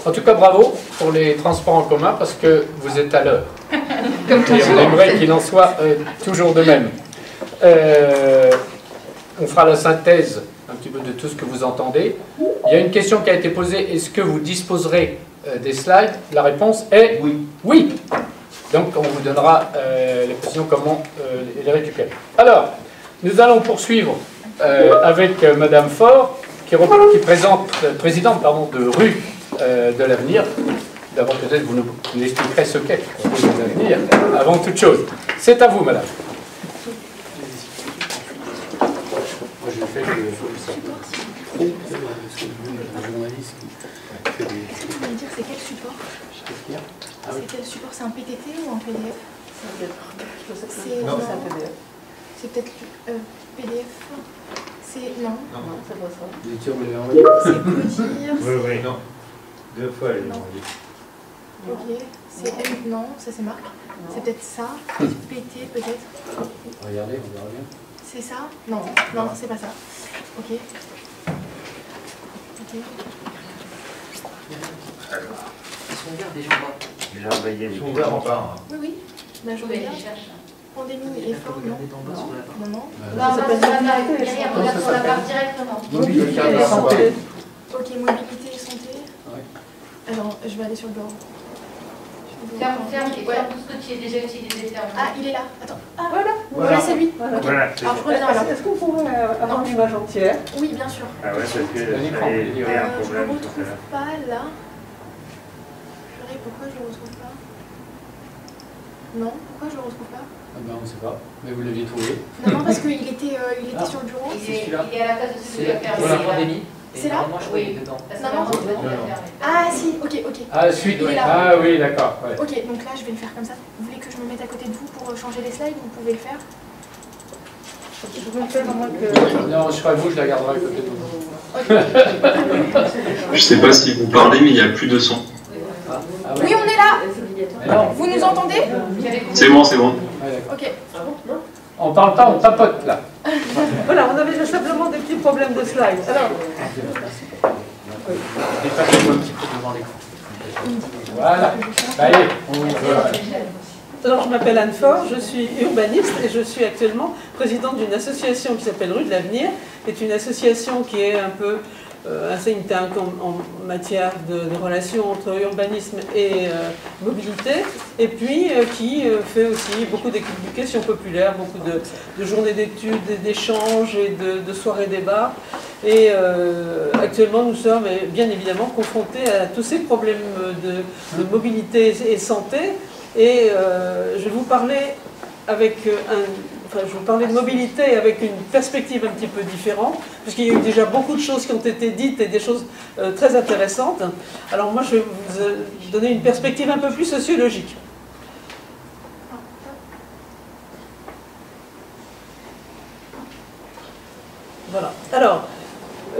En tout cas, bravo pour les transports en commun parce que vous êtes à l'heure. Et on aimerait qu'il en soit toujours de même. On fera la synthèse un petit peu de tout ce que vous entendez. Il y a une question qui a été posée. Est-ce que vous disposerez des slides? La réponse est oui. Oui. Donc on vous donnera les précisions comment les récupérer. Alors, nous allons poursuivre avec Madame Faure, qui présente, présidente de Rue de l'Avenir. D'abord, peut-être vous nous expliquerez ce qu'est Rue de l'Avenir, avant toute chose. C'est à vous, Madame. Moi, je fais c'est quel support? C'est quel support? C'est un PTT ou un PDF? Non, c'est un PDF. C'est peut-être PDF? C'est... Non. Non, c'est pas ça. C'est Codir. Oui, non. Deux fois, elle est envoyée. Ok. C'est M... Non, ça c'est Marc. C'est peut-être ça. PT peut-être. Regardez, on verra bien. C'est ça? Non, non, c'est pas ça. Ok. Ok. Ils sont ouverts déjà en bas. Déjà envoyé. Ils sont ouverts en bas. Oui, oui. Ben, je regarde. Pandémie et fort, non? Non, non. Non, on va sur la barre, derrière, on regarde sur la barre directement. Mobilité et santé. Ok, mobilité et santé. Alors, je vais aller sur le bureau. Ferme tout ce que tu as déjà utilisé. Ah, il est là. Attends. Ah, Voilà, c'est lui. Voilà. Okay. Alors, je reviens là. Est-ce qu'on pourrait avoir l'image entière? Oui, bien sûr. Ah ouais, parce que il y a un Je problème. ne le retrouve pas là. Pourquoi je le retrouve pas? Non, pourquoi je le retrouve pas? Ah ben, on ne sait pas, mais vous l'aviez trouvé. Non, parce qu'il était sur le bureau. Il est à la place de celui qui a fermé. C'est la pandémie. C'est là? Moi, je croyais dedans. Ah si, ok. Ah, suite, Il est là. Ah oui, d'accord. Ouais. Ok, donc là, je vais le faire comme ça. Vous voulez que je me mette à côté de vous pour changer les slides? Vous pouvez le faire? Je peux le faire moins que... Non, je serai vous, je la garderai à côté de vous. Okay. Je sais pas si vous parlez, mais il n'y a plus de son. Ah, oui, on est là. Vous nous entendez? C'est bon, c'est bon. Ouais, ok. on parle pas, on papote là. Voilà, on avait simplement des petits problèmes de slides. Alors, Dépassez-moi un petit peu devant l'écran. Voilà. Allez, alors, je m'appelle Anne Faure, je suis urbaniste et je suis actuellement présidente d'une association qui s'appelle Rue de l'Avenir, qui est une association qui est un peu un think tank en matière de relations entre urbanisme et mobilité, et puis qui fait aussi beaucoup d'éducation populaire, beaucoup de journées d'études, d'échanges et de soirées débats. Et actuellement, nous sommes bien évidemment confrontés à tous ces problèmes de mobilité et santé. Et je vais vous parler je vais vous parler de mobilité avec une perspective un petit peu différente, puisqu'il y a eu déjà beaucoup de choses qui ont été dites et des choses très intéressantes. Alors moi, je vais vous donner une perspective un peu plus sociologique. Voilà. Alors,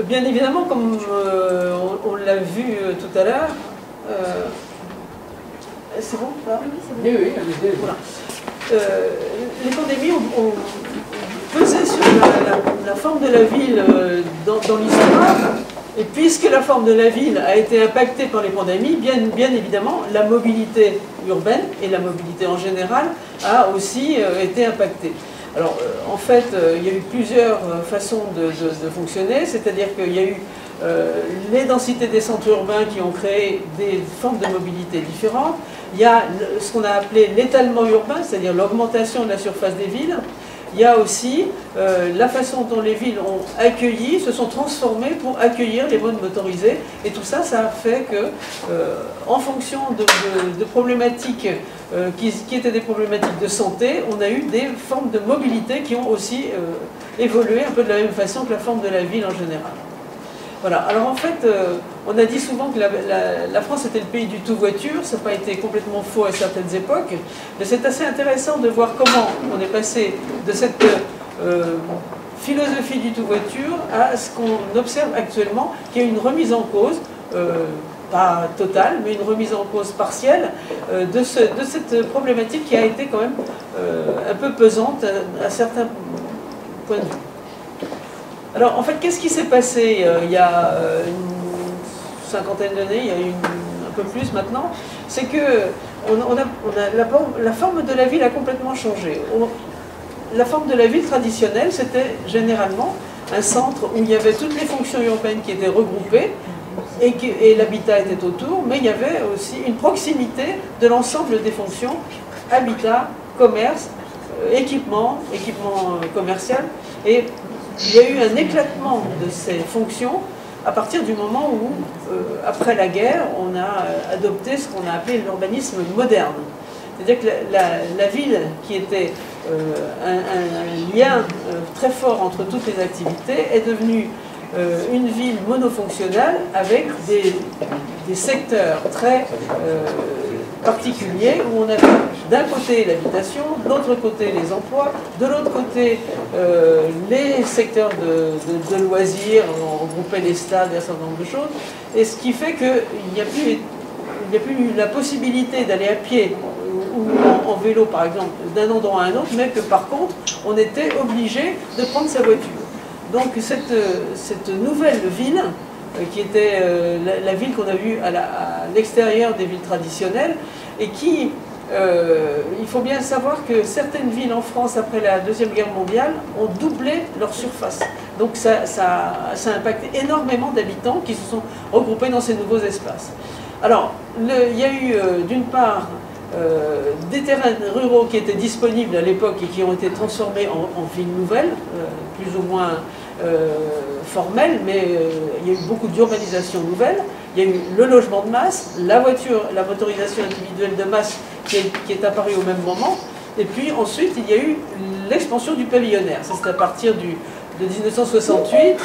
bien évidemment, comme on l'a vu tout à l'heure, c'est bon là? Oui, c'est bon. oui, allez-y. Voilà. Les pandémies ont pesé sur la forme de la ville dans l'histoire, et puisque la forme de la ville a été impactée par les pandémies, bien évidemment, la mobilité urbaine et la mobilité en général a aussi été impactée. Alors, en fait, il y a eu plusieurs façons de fonctionner, c'est-à-dire qu'il y a eu les densités des centres urbains qui ont créé des formes de mobilité différentes. Il y a ce qu'on a appelé l'étalement urbain, c'est-à-dire l'augmentation de la surface des villes. Il y a aussi la façon dont les villes ont accueilli, se sont transformées pour accueillir les modes motorisés. Et tout ça, ça a fait que, en fonction de problématiques qui étaient des problématiques de santé, on a eu des formes de mobilité qui ont aussi évolué un peu de la même façon que la forme de la ville en général. Voilà. Alors en fait, on a dit souvent que la France était le pays du tout-voiture, ça n'a pas été complètement faux à certaines époques, mais c'est assez intéressant de voir comment on est passé de cette philosophie du tout-voiture à ce qu'on observe actuellement, qui est une remise en cause, pas totale, mais une remise en cause partielle de cette problématique qui a été quand même un peu pesante à certains points de vue. Alors, en fait, qu'est-ce qui s'est passé il y a une cinquantaine d'années? Il y a eu peu plus maintenant, c'est que la forme de la ville a complètement changé. La forme de la ville traditionnelle, c'était généralement un centre où il y avait toutes les fonctions urbaines qui étaient regroupées et l'habitat était autour, mais il y avait aussi une proximité de l'ensemble des fonctions, habitat, commerce, équipement commercial. Et il y a eu un éclatement de ces fonctions à partir du moment où, après la guerre, on a adopté ce qu'on a appelé l'urbanisme moderne. C'est-à-dire que la ville, qui était un lien très fort entre toutes les activités, est devenue une ville monofonctionnelle avec des secteurs très particuliers où on avait d'un côté l'habitation, de l'autre côté les emplois, de l'autre côté les secteurs de loisirs, on regroupait les stades et un certain nombre de choses, et ce qui fait qu'il n'y a plus la possibilité d'aller à pied ou en vélo par exemple d'un endroit à un autre, mais que par contre on était obligé de prendre sa voiture. Donc cette nouvelle ville, qui était la ville qu'on a vue à l'extérieur des villes traditionnelles, et qui, il faut bien savoir que certaines villes en France après la Deuxième Guerre mondiale ont doublé leur surface. Donc ça a impacté énormément d'habitants qui se sont regroupés dans ces nouveaux espaces. Alors, il y a eu d'une part des terrains ruraux qui étaient disponibles à l'époque et qui ont été transformés en villes nouvelles, plus ou moins formelles, mais il y a eu beaucoup d'urbanisation nouvelle. Il y a eu le logement de masse, la voiture, la motorisation individuelle de masse qui est apparue au même moment. Et puis ensuite, il y a eu l'expansion du pavillonnaire. C'est à partir de 1968,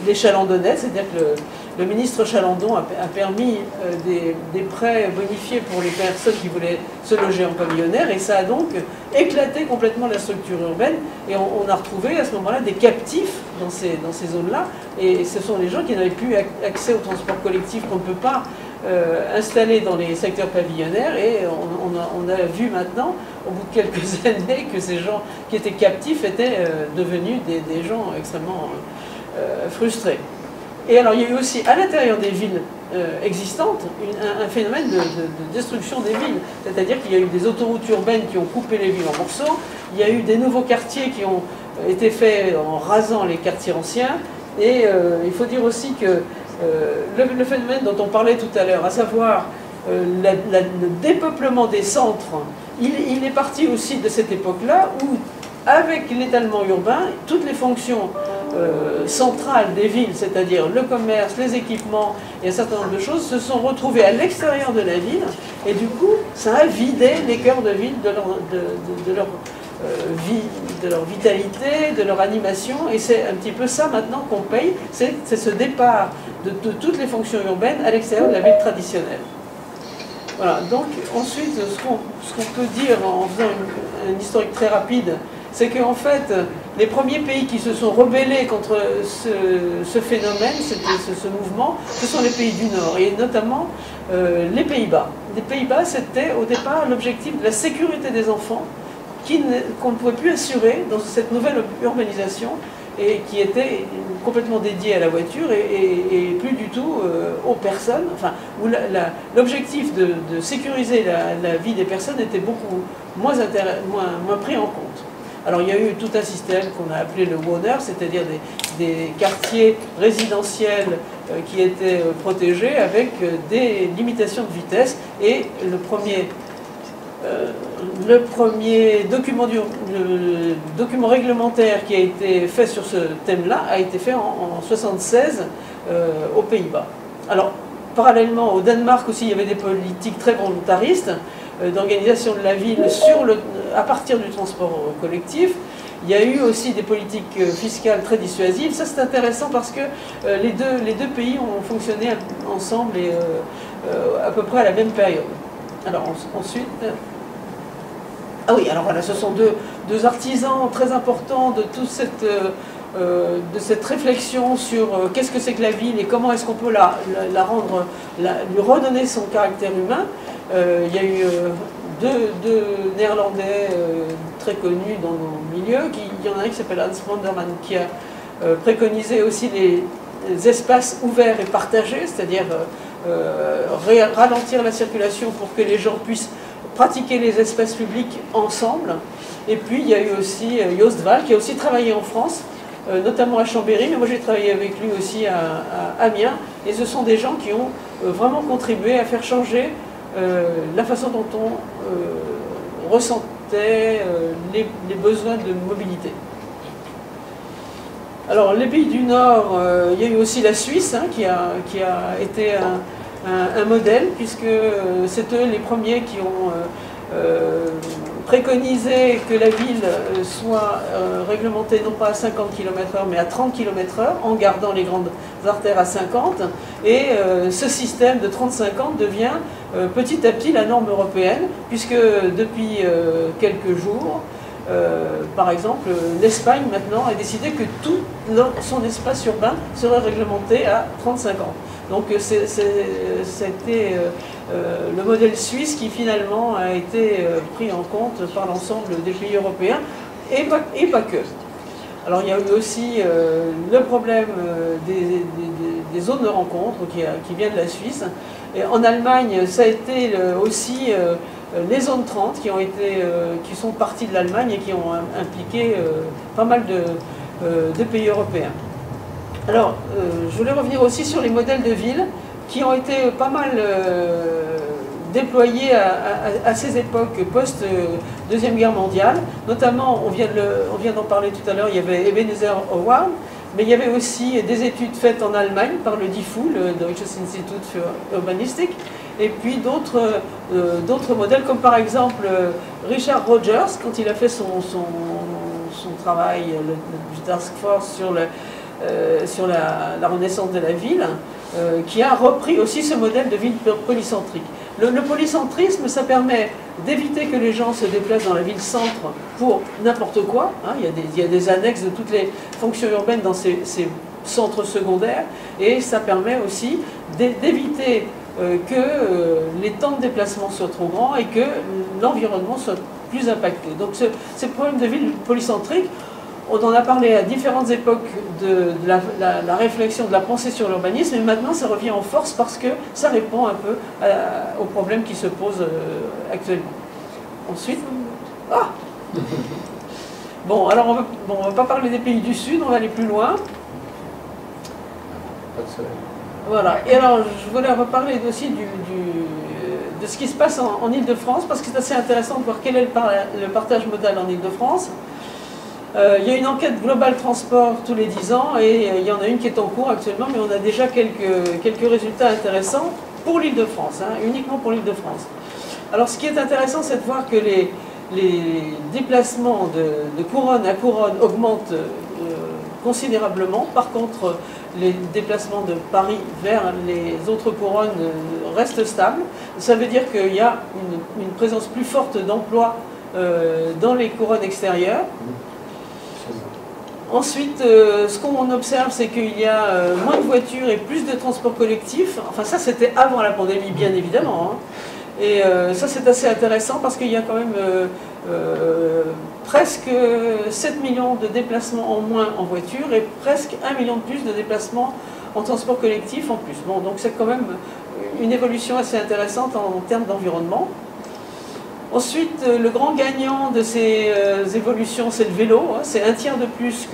les Chalandonnais, c'est-à-dire que le ministre Chalandon a permis des prêts bonifiés pour les personnes qui voulaient se loger en pavillonnaire, et ça a donc éclaté complètement la structure urbaine, et on a retrouvé à ce moment-là des captifs dans ces zones-là, et ce sont les gens qui n'avaient plus accès au transport collectif qu'on ne peut pas installer dans les secteurs pavillonnaires, et on a vu maintenant, au bout de quelques années, que ces gens qui étaient captifs étaient devenus des gens extrêmement frustrés. Et alors il y a eu aussi à l'intérieur des villes existantes un phénomène de destruction des villes. C'est-à-dire qu'il y a eu des autoroutes urbaines qui ont coupé les villes en morceaux, il y a eu des nouveaux quartiers qui ont été faits en rasant les quartiers anciens, et il faut dire aussi que le phénomène dont on parlait tout à l'heure, à savoir le dépeuplement des centres, il est parti aussi de cette époque-là où, avec l'étalement urbain, toutes les fonctions centrales des villes, c'est-à-dire le commerce, les équipements et un certain nombre de choses, se sont retrouvées à l'extérieur de la ville, et du coup, ça a vidé les cœurs de ville de leur vitalité, de leur animation, et c'est un petit peu ça maintenant qu'on paye, c'est ce départ de toutes les fonctions urbaines à l'extérieur de la ville traditionnelle. Voilà, donc ensuite, ce qu'on peut dire en faisant un historique très rapide, c'est qu'en fait, les premiers pays qui se sont rebellés contre ce phénomène, ce mouvement, ce sont les pays du Nord, et notamment les Pays-Bas. Les Pays-Bas, c'était au départ l'objectif de la sécurité des enfants, qu'on ne pouvait plus assurer dans cette nouvelle urbanisation, et qui était complètement dédiée à la voiture et plus du tout aux personnes, enfin, où l'objectif de sécuriser la vie des personnes était beaucoup moins pris en compte. Alors il y a eu tout un système qu'on a appelé le WONER, c'est-à-dire des quartiers résidentiels qui étaient protégés avec des limitations de vitesse, et le premier document réglementaire qui a été fait sur ce thème-là a été fait en 1976 aux Pays-Bas. Alors, parallèlement au Danemark aussi, il y avait des politiques très volontaristes d'organisation de la ville à partir du transport collectif. Il y a eu aussi des politiques fiscales très dissuasives. Ça, c'est intéressant parce que les deux pays ont fonctionné ensemble et à peu près à la même période. Alors ensuite... Ah oui, alors voilà, ce sont deux artisans très importants de toute cette réflexion sur qu'est-ce que c'est que la ville et comment est-ce qu'on peut lui redonner son caractère humain. Il y a eu deux Néerlandais très connus dans nos milieux. Il y en a un qui s'appelle Hans Monderman, qui a préconisé aussi les espaces ouverts et partagés, c'est-à-dire ralentir la circulation pour que les gens puissent pratiquer les espaces publics ensemble. Et puis il y a eu aussi Joost Wall qui a aussi travaillé en France, notamment à Chambéry, mais moi j'ai travaillé avec lui aussi à Amiens, et ce sont des gens qui ont vraiment contribué à faire changer la façon dont on ressentait les besoins de mobilité. Alors les pays du Nord, il y a eu aussi la Suisse qui a été un modèle, puisque c'est eux les premiers qui ont préconisé que la ville soit réglementée non pas à 50 km/h mais à 30 km/h, en gardant les grandes artères à 50, et ce système de 30-50 devient petit à petit la norme européenne, puisque depuis quelques jours, par exemple, l'Espagne maintenant a décidé que tout son espace urbain serait réglementé à 30-50. Donc c'était le modèle suisse qui finalement a été pris en compte par l'ensemble des pays européens, et pas que. Alors il y a eu aussi le problème des zones de rencontre qui vient de la Suisse. Et en Allemagne, ça a été aussi les zones 30 qui sont parties de l'Allemagne et qui ont impliqué pas mal de pays européens. Alors, je voulais revenir aussi sur les modèles de ville qui ont été pas mal déployés à ces époques post-Deuxième Guerre mondiale. Notamment, on vient d'en parler tout à l'heure, il y avait Ebenezer Howard, mais il y avait aussi des études faites en Allemagne par le DIFU, le Deutsches Institut für Urbanistik, et puis d'autres modèles, comme par exemple Richard Rogers, quand il a fait son travail, le task force sur la renaissance de la ville, qui a repris aussi ce modèle de ville polycentrique. Le polycentrisme, ça permet d'éviter que les gens se déplacent dans la ville-centre pour n'importe quoi. Il y a des annexes de toutes les fonctions urbaines dans ces centres secondaires, et ça permet aussi d'éviter que les temps de déplacement soient trop grands et que l'environnement soit plus impacté. Donc ce problème de ville polycentrique, on en a parlé à différentes époques de la réflexion, de la pensée sur l'urbanisme, et maintenant ça revient en force parce que ça répond un peu aux problèmes qui se posent actuellement. Ensuite, bon, alors on va pas parler des pays du Sud, on va aller plus loin. Voilà, et alors je voulais reparler aussi de ce qui se passe en Île-de-France, parce que c'est assez intéressant de voir quel est le partage modal en Île-de-France. Il y a une enquête Global Transport tous les 10 ans, et il y en a une qui est en cours actuellement, mais on a déjà quelques résultats intéressants pour l'Île-de-France, uniquement pour l'Île-de-France. Alors ce qui est intéressant, c'est de voir que les déplacements de couronne à couronne augmentent considérablement. Par contre, les déplacements de Paris vers les autres couronnes restent stables. Ça veut dire qu'il y a une présence plus forte d'emplois dans les couronnes extérieures. Ensuite, ce qu'on observe, c'est qu'il y a moins de voitures et plus de transports collectifs. Enfin, ça, c'était avant la pandémie, bien évidemment. Et ça, c'est assez intéressant parce qu'il y a quand même presque 7 millions de déplacements en moins en voiture et presque 1 million de plus de déplacements en transport collectif en plus. Bon, donc c'est quand même une évolution assez intéressante en termes d'environnement. Ensuite, le grand gagnant de ces évolutions, c'est le vélo. C'est un tiers de plus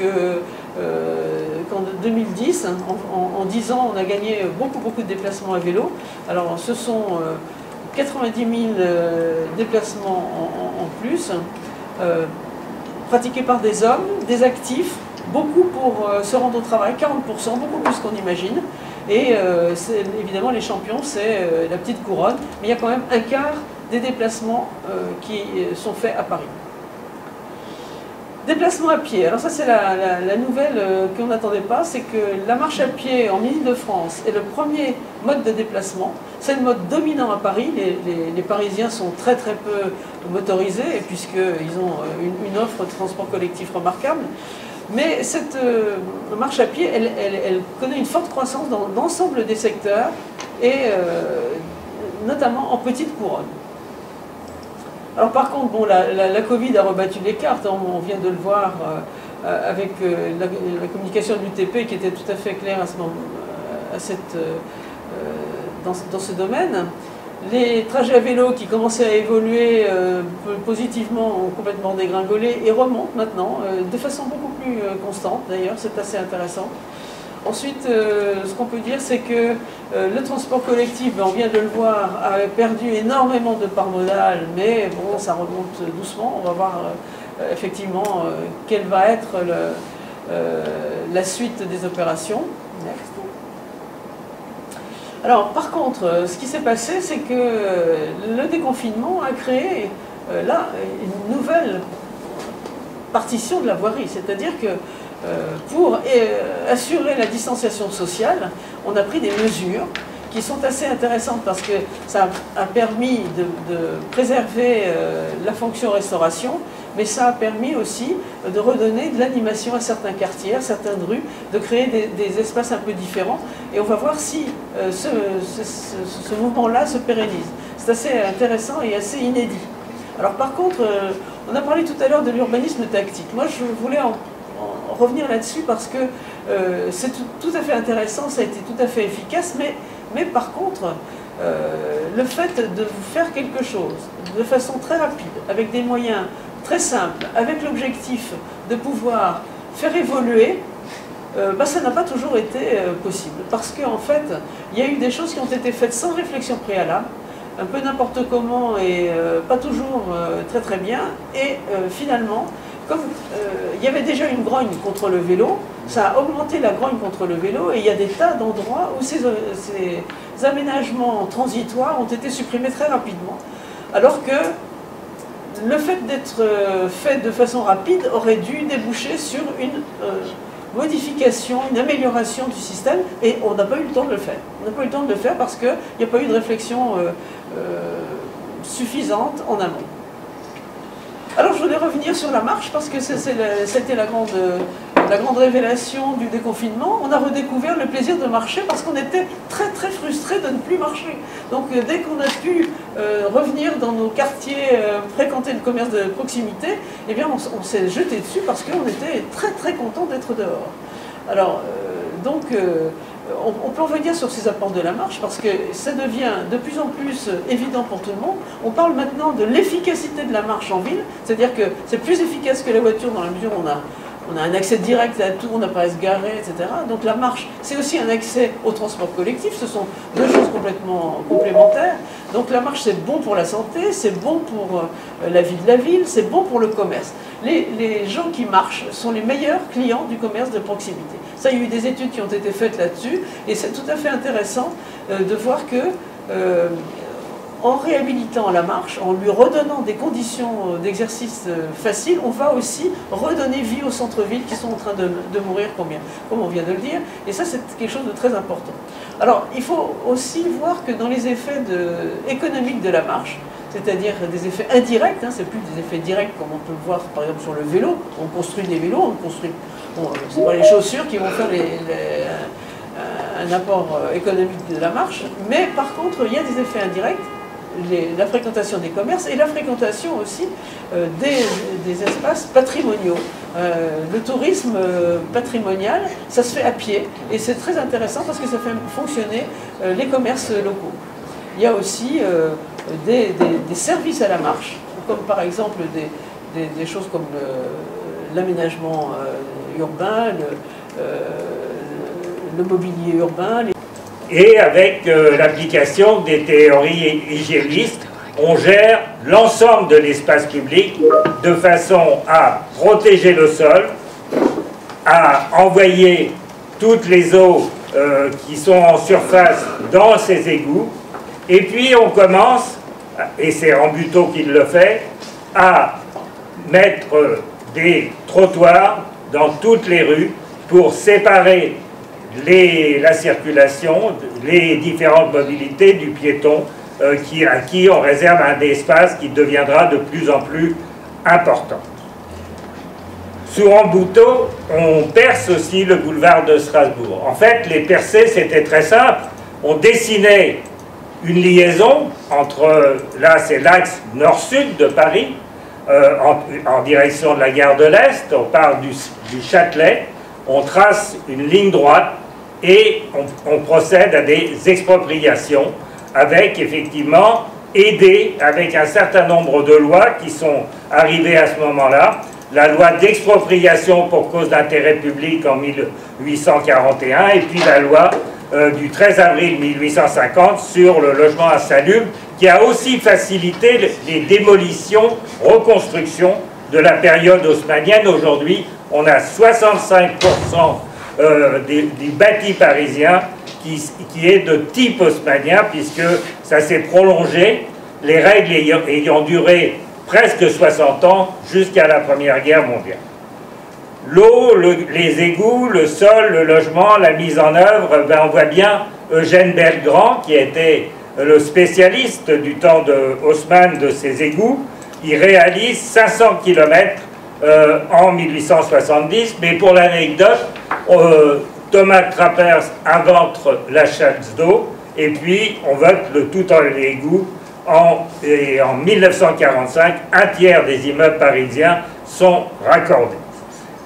qu'en 2010. En 10 ans, on a gagné beaucoup de déplacements à vélo. Alors, ce sont 90 000 déplacements en plus, pratiqués par des hommes, des actifs, beaucoup pour se rendre au travail, 40%, beaucoup plus qu'on imagine. Et évidemment, les champions, c'est la petite couronne, mais il y a quand même un quart des déplacements qui sont faits à Paris. Déplacement à pied. Alors ça, c'est la nouvelle qu'on n'attendait pas, c'est que la marche à pied en Île-de-France est le premier mode de déplacement. C'est le mode dominant à Paris. Les Parisiens sont très peu motorisés, puisqu'ils ont une offre de transport collectif remarquable. Mais cette marche à pied, elle connaît une forte croissance dans l'ensemble des secteurs, et notamment en petite couronne. Alors par contre, bon, la Covid a rebattu les cartes, on vient de le voir avec la communication de l'UTP qui était tout à fait claire à cette dans ce domaine. Les trajets à vélo qui commençaient à évoluer positivement ont complètement dégringolé et remontent maintenant de façon beaucoup plus constante d'ailleurs, c'est assez intéressant. Ensuite, ce qu'on peut dire, c'est que le transport collectif, on vient de le voir, a perdu énormément de part modale, mais bon, ça remonte doucement. On va voir effectivement quelle va être la suite des opérations. Next. Alors, par contre, ce qui s'est passé, c'est que le déconfinement a créé là une nouvelle partition de la voirie, c'est-à-dire que pour assurer la distanciation sociale, on a pris des mesures qui sont assez intéressantes parce que ça a permis de préserver la fonction restauration, mais ça a permis aussi de redonner de l'animation à certains quartiers, à certaines rues, de créer des espaces un peu différents. Et on va voir si ce mouvement-là se pérennise. C'est assez intéressant et assez inédit. Alors par contre, on a parlé tout à l'heure de l'urbanisme tactique. Moi, je voulais en revenir là-dessus parce que c'est tout à fait intéressant, ça a été tout à fait efficace, mais par contre, le fait de faire quelque chose de façon très rapide, avec des moyens très simples, avec l'objectif de pouvoir faire évoluer, ça n'a pas toujours été possible. Parce qu'en fait, il y a eu des choses qui ont été faites sans réflexion préalable, un peu n'importe comment et pas toujours très très bien, et finalement, comme il y avait déjà une grogne contre le vélo, ça a augmenté la grogne contre le vélo et il y a des tas d'endroits où ces aménagements transitoires ont été supprimés très rapidement. Alors que le fait d'être fait de façon rapide aurait dû déboucher sur une modification, une amélioration du système et on n'a pas eu le temps de le faire. On n'a pas eu le temps de le faire parce qu'il n'y a pas eu de réflexion suffisante en amont. Alors je voulais revenir sur la marche parce que c'était la grande révélation du déconfinement. On a redécouvert le plaisir de marcher parce qu'on était très très frustrés de ne plus marcher. Donc dès qu'on a pu revenir dans nos quartiers, fréquenter le commerce de proximité, eh bien on s'est jeté dessus parce qu'on était très très contents d'être dehors. Alors on peut revenir sur ces apports de la marche parce que ça devient de plus en plus évident pour tout le monde. On parle maintenant de l'efficacité de la marche en ville, c'est-à-dire que c'est plus efficace que la voiture dans la mesure où on a un accès direct à tout, on n'a pas à se garer, etc. Donc la marche, c'est aussi un accès au transport collectif, ce sont deux choses complètement complémentaires. Donc la marche, c'est bon pour la santé, c'est bon pour la vie de la ville, c'est bon pour le commerce. Les gens qui marchent sont les meilleurs clients du commerce de proximité. Ça, il y a eu des études qui ont été faites là-dessus, et c'est tout à fait intéressant de voir que en réhabilitant la marche, en lui redonnant des conditions d'exercice faciles, on va aussi redonner vie aux centres-villes qui sont en train de mourir, comme on vient de le dire. Et ça, c'est quelque chose de très important. Alors, il faut aussi voir que dans les effets économiques de la marche, c'est-à-dire des effets indirects, c'est plus des effets directs comme on peut le voir par exemple sur le vélo, on construit des vélos, c'est pas les chaussures qui vont faire un apport économique de la marche, mais par contre, il y a des effets indirects, la fréquentation des commerces et la fréquentation aussi des espaces patrimoniaux. Le tourisme patrimonial, ça se fait à pied et c'est très intéressant parce que ça fait fonctionner les commerces locaux. Il y a aussi des services à la marche, comme par exemple des choses comme l'aménagement urbain, le mobilier urbain. Et avec l'application des théories hygiénistes, on gère l'ensemble de l'espace public de façon à protéger le sol, à envoyer toutes les eaux qui sont en surface dans ces égouts, et puis on commence, et c'est Rambuteau qui le fait, à mettre des trottoirs dans toutes les rues pour séparer la circulation, les différentes mobilités du piéton à qui on réserve un espace qui deviendra de plus en plus important. Sous Rambuteau, on perce aussi le boulevard de Strasbourg. En fait, les percées, c'était très simple. On dessinait une liaison entre, là c'est l'axe nord-sud de Paris, en direction de la gare de l'Est, on part du Châtelet, on trace une ligne droite, et on procède à des expropriations avec effectivement aidé avec un certain nombre de lois qui sont arrivées à ce moment-là. La loi d'expropriation pour cause d'intérêt public en 1841 et puis la loi du 13 avril 1850 sur le logement insalubre qui a aussi facilité les démolitions, reconstructions de la période haussmannienne. Aujourd'hui, on a 65% du bâti parisien qui est de type haussmannien, puisque ça s'est prolongé, les règles ayant duré presque 60 ans jusqu'à la Première Guerre mondiale. L'eau, les égouts, le sol, le logement, la mise en œuvre, ben on voit bien Eugène Belgrand, qui était le spécialiste du temps de Haussmann de ces égouts. Il réalise 500 km en 1870, mais pour l'anecdote, Thomas Crappers invente la chasse d'eau, et puis on vote le tout en égout. Et en 1945, un tiers des immeubles parisiens sont raccordés.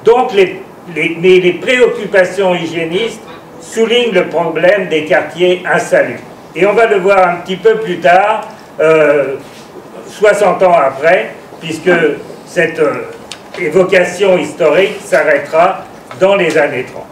Donc les préoccupations hygiénistes soulignent le problème des quartiers insalubres. Et on va le voir un petit peu plus tard, 60 ans après, puisque cette évocation historique s'arrêtera dans les années 30.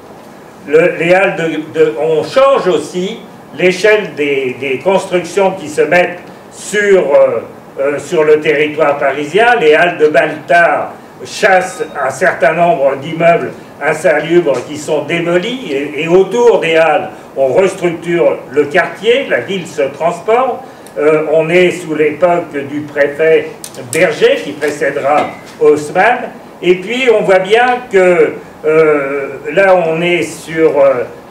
On change aussi l'échelle des constructions qui se mettent sur le territoire parisien. Les halles de Baltard chassent un certain nombre d'immeubles insalubres qui sont démolis et autour des halles, on restructure le quartier, la ville se transforme. On est sous l'époque du préfet Berger qui précédera Haussmann. Et puis on voit bien que là on est sur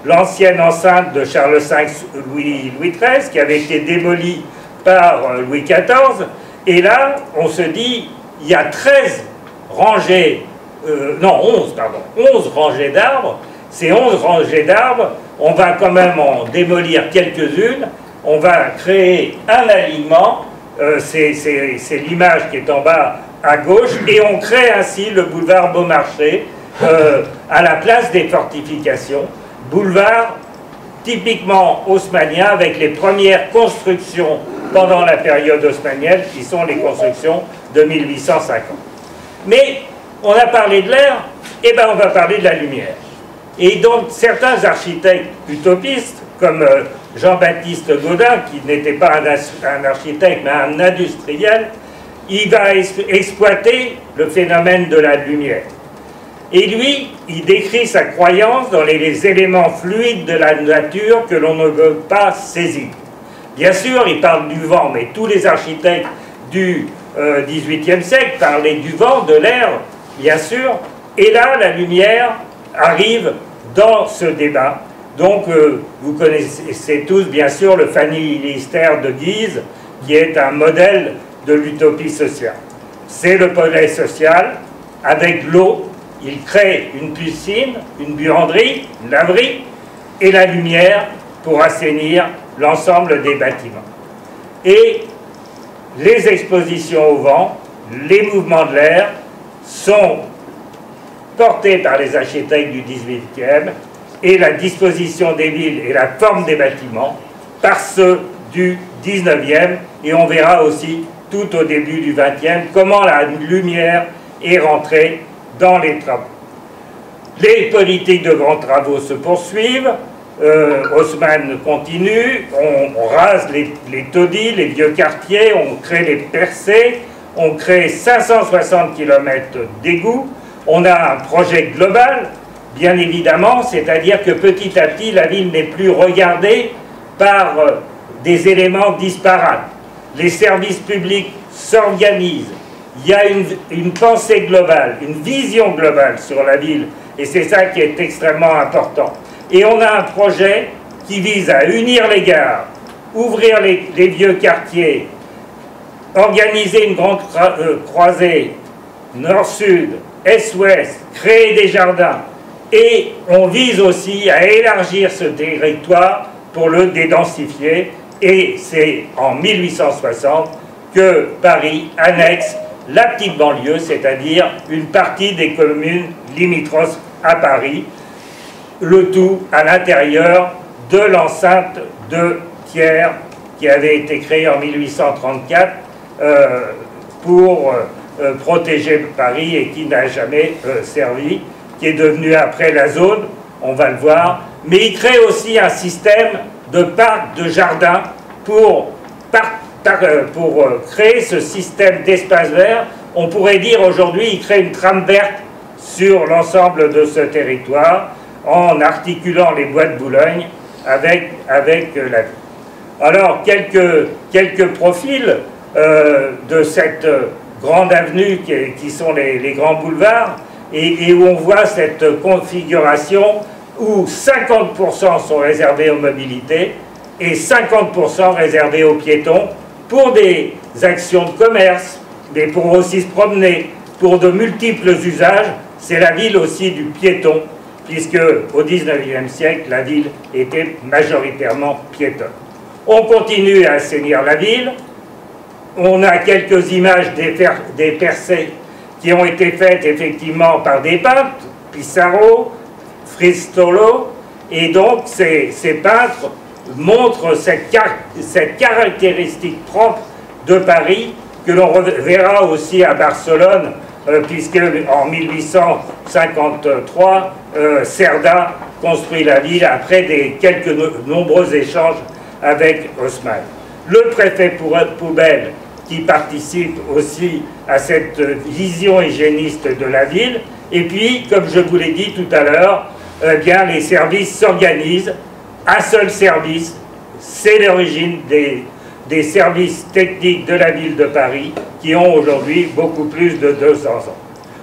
l'ancienne enceinte de Charles V, Louis XIII, qui avait été démolie par Louis XIV, et là, on se dit, il y a 13 rangées, 11 rangées d'arbres. Ces 11 rangées d'arbres, on va quand même en démolir quelques-unes, on va créer un alignement, c'est l'image qui est en bas à gauche, et on crée ainsi le boulevard Beaumarchais à la place des fortifications, boulevard typiquement haussmannien, avec les premières constructions pendant la période haussmannienne, qui sont les constructions de 1850. Mais on a parlé de l'air, et bien on va parler de la lumière. Et donc certains architectes utopistes, comme Jean-Baptiste Gaudin, qui n'était pas un architecte, mais un industriel, il va exploiter le phénomène de la lumière. Et lui, il décrit sa croyance dans les éléments fluides de la nature que l'on ne veut pas saisir. Bien sûr, il parle du vent, mais tous les architectes du XVIIIe siècle parlaient du vent, de l'air, bien sûr. Et là, la lumière arrive dans ce débat. Donc, vous connaissez tous, bien sûr, le phanister de Guise, qui est un modèle de l'utopie sociale. C'est le projet social, avec l'eau. Il crée une piscine, une buanderie, une laverie, et la lumière pour assainir l'ensemble des bâtiments. Et les expositions au vent, les mouvements de l'air sont portés par les architectes du XVIIIe et la disposition des villes et la forme des bâtiments par ceux du XIXe, et on verra aussi tout au début du XXe comment la lumière est rentrée dans les travaux. Les politiques de grands travaux se poursuivent. Haussmann continue, on rase les taudis, les vieux quartiers, on crée les percées, on crée 560 km d'égouts, on a un projet global, bien évidemment, c'est-à-dire que petit à petit, la ville n'est plus regardée par des éléments disparates. Les services publics s'organisent, il y a une pensée globale, une vision globale sur la ville, et c'est ça qui est extrêmement important. Et on a un projet qui vise à unir les gares, ouvrir les vieux quartiers, organiser une grande croisée nord-sud, est-ouest, créer des jardins. Et on vise aussi à élargir ce territoire pour le dédensifier. Et c'est en 1860 que Paris annexe la petite banlieue, c'est-à-dire une partie des communes limitrophes à Paris. le tout à l'intérieur de l'enceinte de Thiers qui avait été créée en 1834 pour protéger Paris et qui n'a jamais servi, qui est devenu après la zone, on va le voir, mais il crée aussi un système de parcs, de jardins pour créer ce système d'espace vert. On pourrait dire aujourd'hui, il crée une trame verte sur l'ensemble de ce territoire en articulant les bois de Boulogne avec la ville. Alors, quelques profils de cette grande avenue qui sont les grands boulevards et où on voit cette configuration où 50% sont réservés aux mobilités et 50% réservés aux piétons pour des actions de commerce, mais pour aussi se promener, pour de multiples usages. C'est la ville aussi du piéton, puisque au XIXe siècle, la ville était majoritairement piétonne. On continue à assainir la ville. On a quelques images des percées qui ont été faites effectivement par des peintres, Pissarro, Fristolo, et donc ces peintres montrent cette caractéristique propre de Paris que l'on verra aussi à Barcelone, puisque en 1853, Cerda construit la ville après quelques nombreux échanges avec Haussmann. Le préfet Poubelle, qui participe aussi à cette vision hygiéniste de la ville, et puis, comme je vous l'ai dit tout à l'heure, eh bien, les services s'organisent. Un seul service, c'est l'origine des services techniques de la ville de Paris, qui ont aujourd'hui beaucoup plus de 200 ans.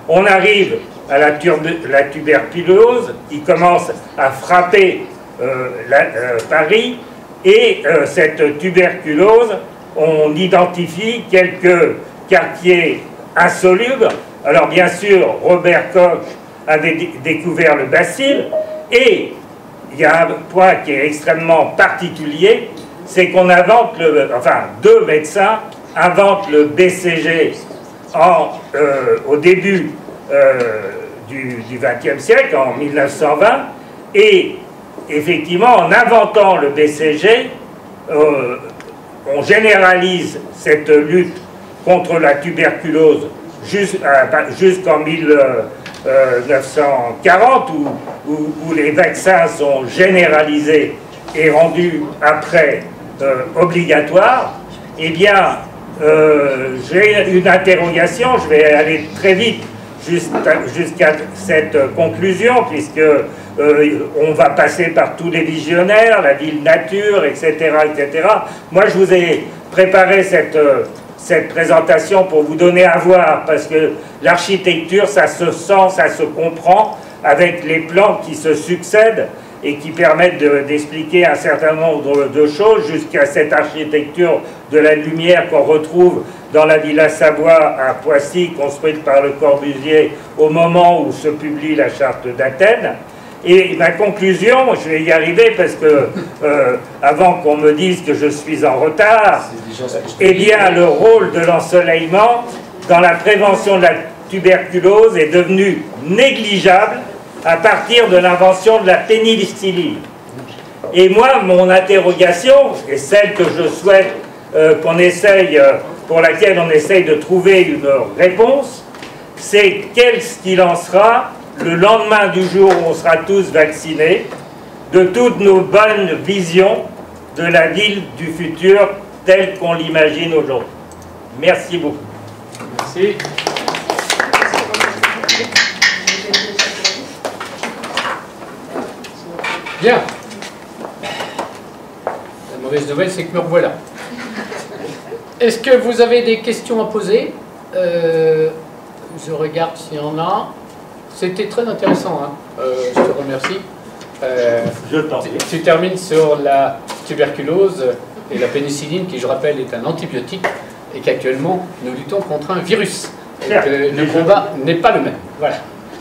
On arrive à la tuberculose, qui commence à frapper Paris, et cette tuberculose, on identifie quelques quartiers insalubres. Alors bien sûr, Robert Koch avait découvert le bacille, et il y a un point qui est extrêmement particulier, c'est qu'on invente deux médecins inventent le BCG au début du XXe siècle, en 1920, et effectivement, en inventant le BCG, on généralise cette lutte contre la tuberculose jusqu'en 1940, où les vaccins sont généralisés et rendus après obligatoires. Eh bien, j'ai une interrogation, je vais aller très vite jusqu'à cette conclusion, puisque on va passer par tous les visionnaires, la ville nature, etc., etc. Moi, je vous ai préparé cette présentation pour vous donner à voir, parce que l'architecture, ça se sent, ça se comprend, avec les plans qui se succèdent et qui permettent d'expliquer un certain nombre de choses, jusqu'à cette architecture de la lumière qu'on retrouve dans la Villa Savoie à Poissy, construite par Le Corbusier au moment où se publie la Charte d'Athènes. Et ma conclusion, je vais y arriver parce que, avant qu'on me dise que je suis en retard, eh bien, le rôle de l'ensoleillement dans la prévention de la tuberculose est devenu négligeable à partir de l'invention de la pénicilline. Et moi, mon interrogation, et celle que je souhaite pour laquelle on essaye de trouver une réponse, c'est qu'est-ce qu'il en sera le lendemain du jour où on sera tous vaccinés, de toutes nos bonnes visions de la ville du futur telle qu'on l'imagine aujourd'hui. Merci beaucoup. Merci. Bien. La mauvaise nouvelle, c'est que me revoilà. Est-ce que vous avez des questions à poser? Je regarde s'il y en a. C'était très intéressant, hein. Je te remercie. Je t'en prie. Tu termines sur la tuberculose et la pénicilline, qui, je rappelle, est un antibiotique, et qu'actuellement, nous luttons contre un virus. Et que le combat n'est pas le même. Voilà.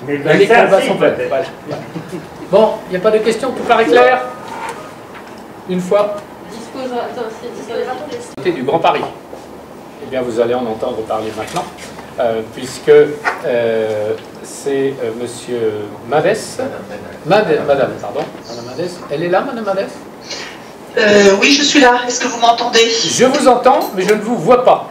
Mais les combats sont pas. Voilà. Bon, il n'y a pas de questions, tout paraît clair? Une fois. Du Grand Paris. Eh bien, vous allez en entendre parler maintenant. puisque c'est Monsieur Madès. Madame, pardon. Madame Madès. Elle est là, Madame Madès? Oui, je suis là. Est-ce que vous m'entendez? Je vous entends, mais je ne vous vois pas.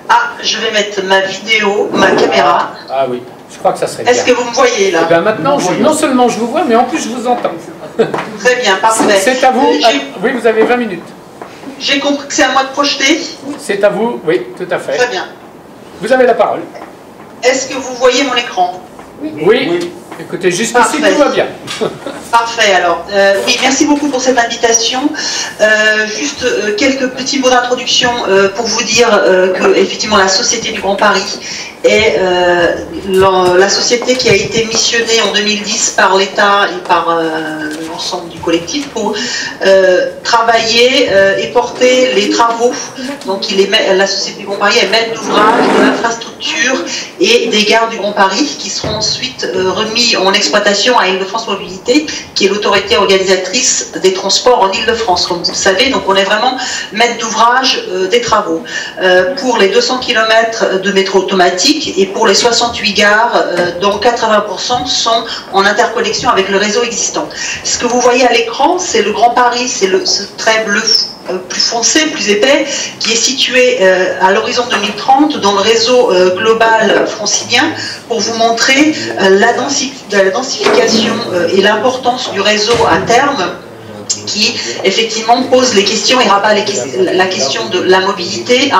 Ah, je vais mettre ma vidéo, ma caméra. Ah oui, je crois que ça serait bien. Est-ce que vous me voyez là? Eh bien maintenant, non seulement je vous vois, mais en plus je vous entends. Très bien, parfait. C'est à vous. Oui, vous avez 20 minutes. J'ai compris que c'est à moi de projeter. C'est à vous, oui, tout à fait. Très bien. Vous avez la parole. Est-ce que vous voyez mon écran? Oui. Écoutez, jusqu'ici, tout va bien. Parfait, alors. Oui, merci beaucoup pour cette invitation. Juste quelques petits mots d'introduction pour vous dire que, effectivement, la Société du Grand Paris est la société qui a été missionnée en 2010 par l'État et par l'ensemble du collectif pour travailler et porter les travaux. Donc, la Société du Grand Paris est maître d'ouvrage de l'infrastructure et des gares du Grand Paris qui seront ensuite remis en exploitation à Île-de-France Mobilité, qui est l'autorité organisatrice des transports en Île-de-France, comme vous le savez. Donc, on est vraiment maître d'ouvrage des travaux. Pour les 200 km de métro automatique, et pour les 68 gares, dont 80% sont en interconnexion avec le réseau existant. Ce que vous voyez à l'écran, c'est le Grand Paris, c'est ce trait bleu plus foncé, plus épais, qui est situé à l'horizon 2030 dans le réseau global francilien, pour vous montrer la densification et l'importance du réseau à terme, qui effectivement pose les questions et rabat la question de la mobilité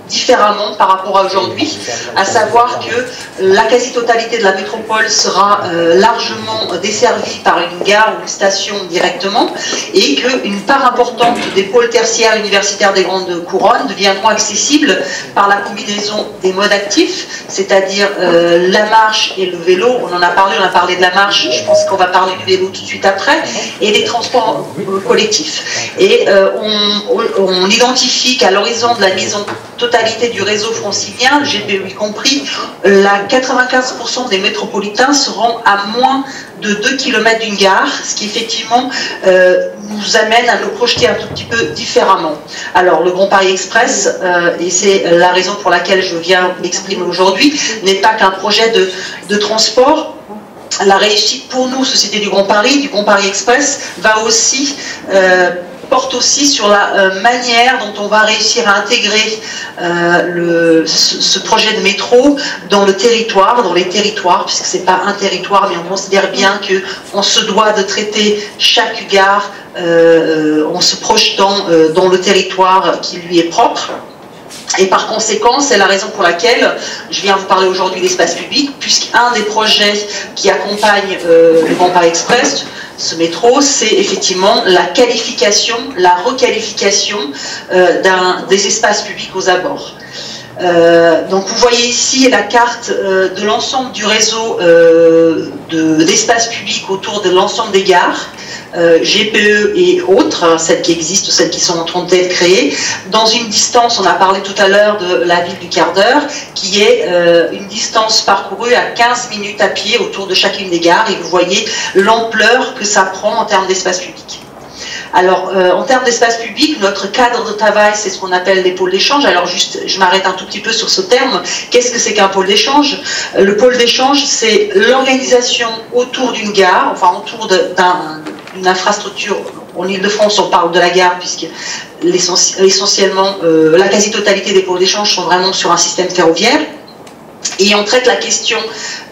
différemment par rapport à aujourd'hui, à savoir que la quasi-totalité de la métropole sera largement desservie par une gare ou une station directement, et qu'une part importante des pôles tertiaires universitaires des grandes couronnes deviendront accessibles par la combinaison des modes actifs, c'est-à-dire la marche et le vélo. On en a parlé, on a parlé de la marche, je pense qu'on va parler du vélo tout de suite après, et des transports collectifs. Et on identifie qu'à l'horizon de la mise en totalité du réseau francilien, GPE y compris, 95% des métropolitains seront à moins de 2 km d'une gare, ce qui effectivement nous amène à nous projeter un tout petit peu différemment. Alors le Grand Paris Express, et c'est la raison pour laquelle je viens m'exprimer aujourd'hui, n'est pas qu'un projet de transport. La réussite pour nous, Société du Grand Paris Express, porte aussi sur la manière dont on va réussir à intégrer ce projet de métro dans le territoire, dans les territoires, puisque c'est pas un territoire, mais on considère bien qu'on se doit de traiter chaque gare en se projetant dans le territoire qui lui est propre. Et par conséquent, c'est la raison pour laquelle je viens vous parler aujourd'hui d'espace public, puisqu'un des projets qui accompagne le Grand Paris Express, ce métro, c'est effectivement la qualification, la requalification des espaces publics aux abords. Donc vous voyez ici la carte de l'ensemble du réseau d'espace public autour de l'ensemble des gares, GPE et autres, celles qui existent, celles qui sont en train d'être créées, dans une distance, on a parlé tout à l'heure de la ville du quart d'heure, qui est une distance parcourue à 15 minutes à pied autour de chacune des gares, et vous voyez l'ampleur que ça prend en termes d'espace public. Alors, en termes d'espace public, notre cadre de travail, c'est ce qu'on appelle les pôles d'échange. Alors, juste, je m'arrête un tout petit peu sur ce terme. Qu'est-ce que c'est qu'un pôle d'échange? Le pôle d'échange, c'est l'organisation autour d'une gare, enfin, autour d'une infrastructure. En Île-de-France, on parle de la gare, puisque essentiellement, la quasi-totalité des pôles d'échange sont vraiment sur un système ferroviaire. Et on traite la question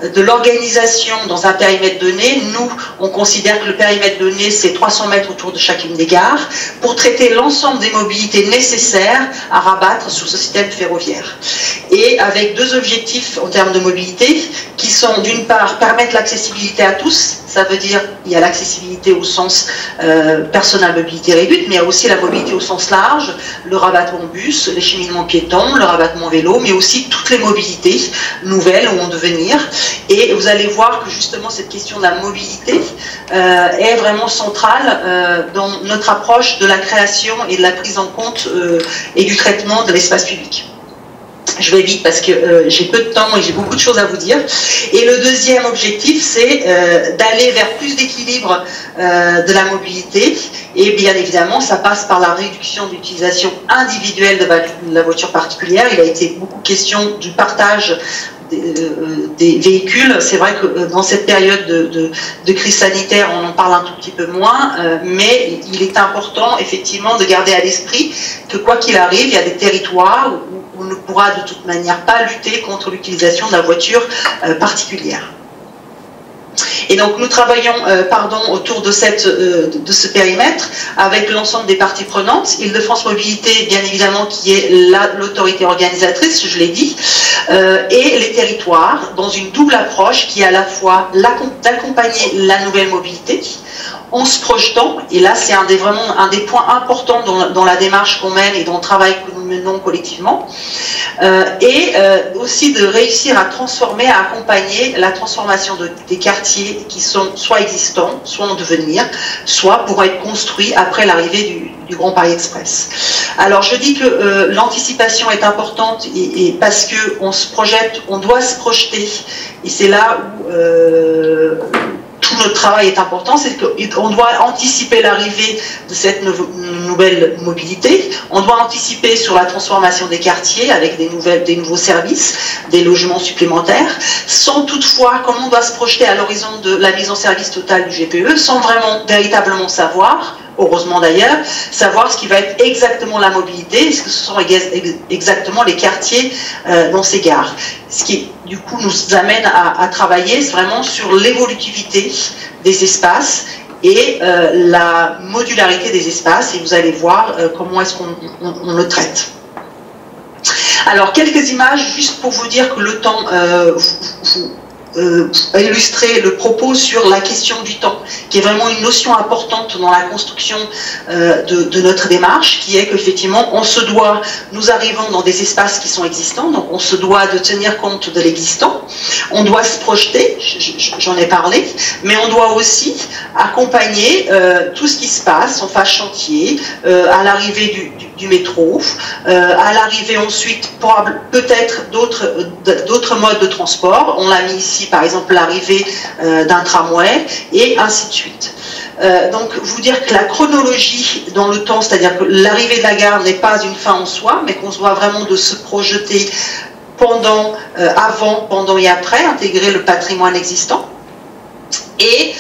de l'organisation dans un périmètre donné. Nous, on considère que le périmètre donné, c'est 300 mètres autour de chacune des gares, pour traiter l'ensemble des mobilités nécessaires à rabattre sur ce système ferroviaire. Et avec deux objectifs en termes de mobilité, qui sont d'une part permettre l'accessibilité à tous, ça veut dire il y a l'accessibilité au sens personne à mobilité réduite, mais il y a aussi la mobilité au sens large, le rabattement bus, les cheminements piétons, le rabattement vélo, mais aussi toutes les mobilités nouvelles ou en devenir. Et vous allez voir que justement cette question de la mobilité est vraiment centrale dans notre approche de la création et de la prise en compte et du traitement de l'espace public. Je vais vite parce que j'ai peu de temps et j'ai beaucoup de choses à vous dire. Et le deuxième objectif, c'est d'aller vers plus d'équilibre de la mobilité. Et bien évidemment, ça passe par la réduction d'utilisation individuelle de la voiture particulière. Il a été beaucoup question du partage des véhicules. C'est vrai que dans cette période de crise sanitaire, on en parle un tout petit peu moins, mais il est important effectivement de garder à l'esprit que quoi qu'il arrive, il y a des territoires où on ne pourra de toute manière pas lutter contre l'utilisation de la voiture particulière. Et donc nous travaillons autour de ce périmètre avec l'ensemble des parties prenantes, Île-de-France Mobilité bien évidemment qui est l'autorité organisatrice, je l'ai dit, et les territoires dans une double approche qui est à la fois d'accompagner la nouvelle mobilité en se projetant, et là c'est vraiment un des points importants dans la démarche qu'on mène et dans le travail que nous menons collectivement, et aussi de réussir à transformer, à accompagner la transformation des quartiers qui sont soit existants, soit en devenir, soit pourront être construits après l'arrivée du Grand Paris Express. Alors je dis que l'anticipation est importante et parce qu'on se projette, on doit se projeter, et c'est là où tout notre travail est important, c'est qu'on doit anticiper l'arrivée de cette nouvelle mobilité, on doit anticiper sur la transformation des quartiers avec des nouveaux services, des logements supplémentaires, sans toutefois, comme on doit se projeter à l'horizon de la mise en service totale du GPE, sans vraiment véritablement savoir, heureusement d'ailleurs, savoir ce qui va être exactement la mobilité, et ce que ce sont exactement les quartiers dans ces gares. Ce qui, du coup, nous amène à travailler vraiment sur l'évolutivité des espaces et la modularité des espaces, et vous allez voir comment est-ce qu'on le traite. Alors, quelques images, juste pour vous dire que le temps illustrer le propos sur la question du temps, qui est vraiment une notion importante dans la construction de notre démarche, qui est qu'effectivement, on se doit, nous arrivons dans des espaces qui sont existants, donc on se doit de tenir compte de l'existant, on doit se projeter, j'en ai parlé, mais on doit aussi accompagner tout ce qui se passe en phase chantier, à l'arrivée du métro, à l'arrivée ensuite, peut-être d'autres modes de transport, on l'a mis ici par exemple l'arrivée d'un tramway et ainsi de suite. Donc vous dire que la chronologie dans le temps, c'est-à-dire que l'arrivée de la gare n'est pas une fin en soi, mais qu'on se doit vraiment de se projeter pendant, avant, pendant et après, intégrer le patrimoine existant. Et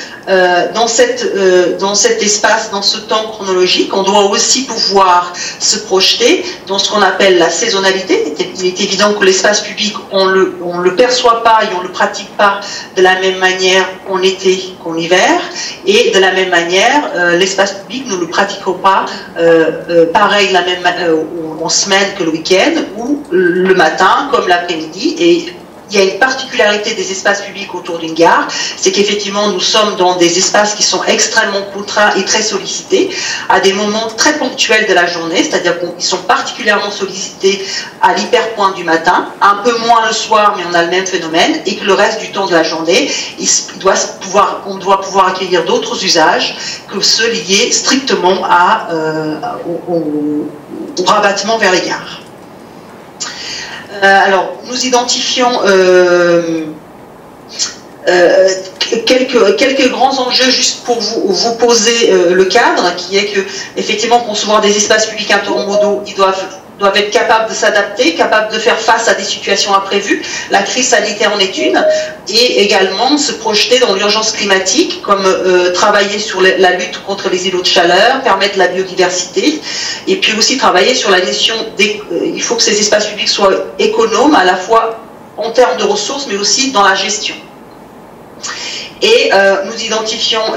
dans cet espace, dans ce temps chronologique, on doit aussi pouvoir se projeter dans ce qu'on appelle la saisonnalité. Il est évident que l'espace public, on le perçoit pas et on le pratique pas de la même manière en été qu'en hiver, et de la même manière, l'espace public, nous ne le pratiquons pas pareil en semaine que le week-end, ou le matin comme l'après-midi. Et il y a une particularité des espaces publics autour d'une gare, c'est qu'effectivement nous sommes dans des espaces qui sont extrêmement contraints et très sollicités à des moments très ponctuels de la journée, c'est-à-dire qu'ils sont particulièrement sollicités à l'hyperpointe du matin, un peu moins le soir, mais on a le même phénomène, et que le reste du temps de la journée, on doit pouvoir accueillir d'autres usages que ceux liés strictement au rabattement vers les gares. Alors, nous identifions quelques grands enjeux juste pour vous poser le cadre, qui est que, effectivement, concevoir des espaces publics intermodaux, ils doivent être capables de s'adapter, capables de faire face à des situations imprévues. La crise sanitaire en est une, et également se projeter dans l'urgence climatique, comme travailler sur la lutte contre les îlots de chaleur, permettre la biodiversité, et puis aussi travailler sur la notion il faut que ces espaces publics soient économes, à la fois en termes de ressources, mais aussi dans la gestion. Et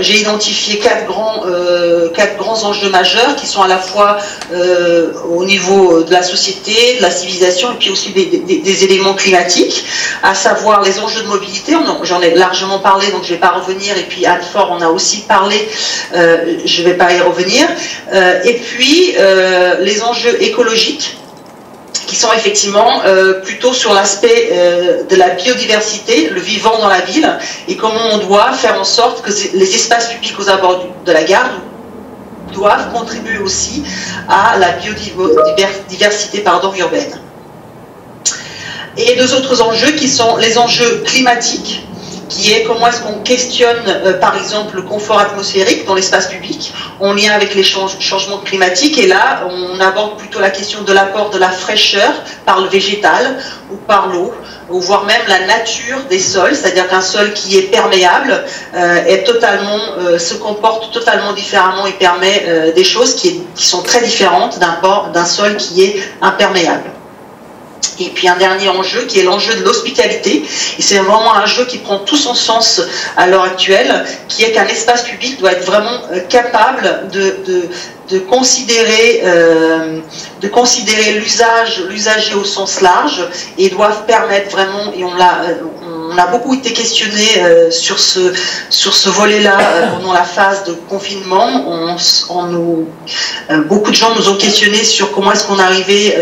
j'ai identifié quatre grands enjeux majeurs qui sont à la fois au niveau de la société, de la civilisation, et puis aussi des éléments climatiques, à savoir les enjeux de mobilité. J'en ai largement parlé, donc je ne vais pas revenir, et puis Anne-Flore en a aussi parlé, je ne vais pas y revenir. Et puis les enjeux écologiques, qui sont effectivement plutôt sur l'aspect de la biodiversité, le vivant dans la ville, et comment on doit faire en sorte que les espaces publics aux abords de la gare doivent contribuer aussi à la biodiversité urbaine. Et deux autres enjeux qui sont les enjeux climatiques, qui est comment est-ce qu'on questionne, par exemple, le confort atmosphérique dans l'espace public, en lien avec les changements climatiques. Et là, on aborde plutôt la question de l'apport de la fraîcheur par le végétal ou par l'eau, ou voire même la nature des sols, c'est-à-dire qu'un sol qui est perméable se comporte totalement différemment et permet des choses qui sont très différentes d'un sol qui est imperméable. Et puis un dernier enjeu qui est l'enjeu de l'hospitalité, et c'est vraiment un jeu qui prend tout son sens à l'heure actuelle, qui est qu'un espace public doit être vraiment capable de considérer l'usager au sens large, et doivent permettre vraiment, et on a beaucoup été questionné sur ce volet-là pendant la phase de confinement. Beaucoup de gens nous ont questionné sur comment est-ce qu'on arrivait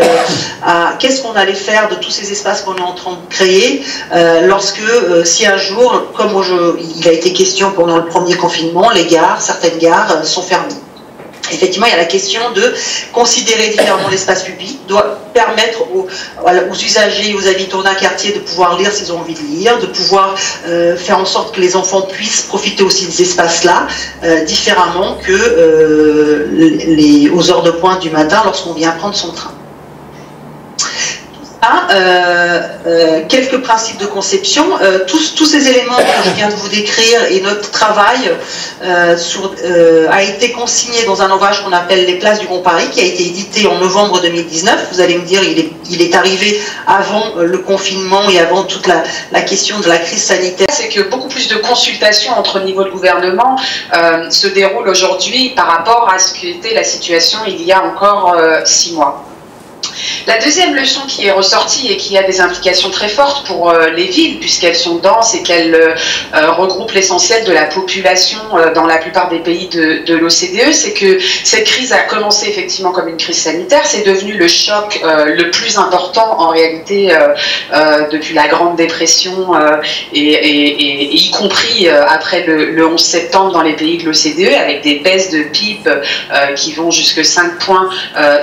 qu'est-ce qu'on allait faire de tous ces espaces qu'on est en train de créer si un jour, comme il a été question pendant le premier confinement, certaines gares sont fermées. Effectivement, il y a la question de considérer différemment l'espace public, doit permettre aux usagers, aux habitants d'un quartier de pouvoir lire s'ils ont envie de lire, de pouvoir faire en sorte que les enfants puissent profiter aussi de ces espaces-là, différemment que aux heures de pointe du matin lorsqu'on vient prendre son train. Quelques principes de conception. Tous ces éléments que je viens de vous décrire et notre travail a été consigné dans un ouvrage qu'on appelle Les Places du Grand Paris, qui a été édité en novembre 2019. Vous allez me dire, il est arrivé avant le confinement et avant toute la question de la crise sanitaire. C'est que beaucoup plus de consultations entre niveaux de gouvernement se déroulent aujourd'hui par rapport à ce qu'était la situation il y a encore 6 mois. La deuxième leçon qui est ressortie et qui a des implications très fortes pour les villes, puisqu'elles sont denses et qu'elles regroupent l'essentiel de la population dans la plupart des pays de l'OCDE, c'est que cette crise a commencé effectivement comme une crise sanitaire, c'est devenu le choc le plus important en réalité depuis la Grande Dépression et y compris après le 11 septembre dans les pays de l'OCDE, avec des baisses de PIB qui vont jusque 5 points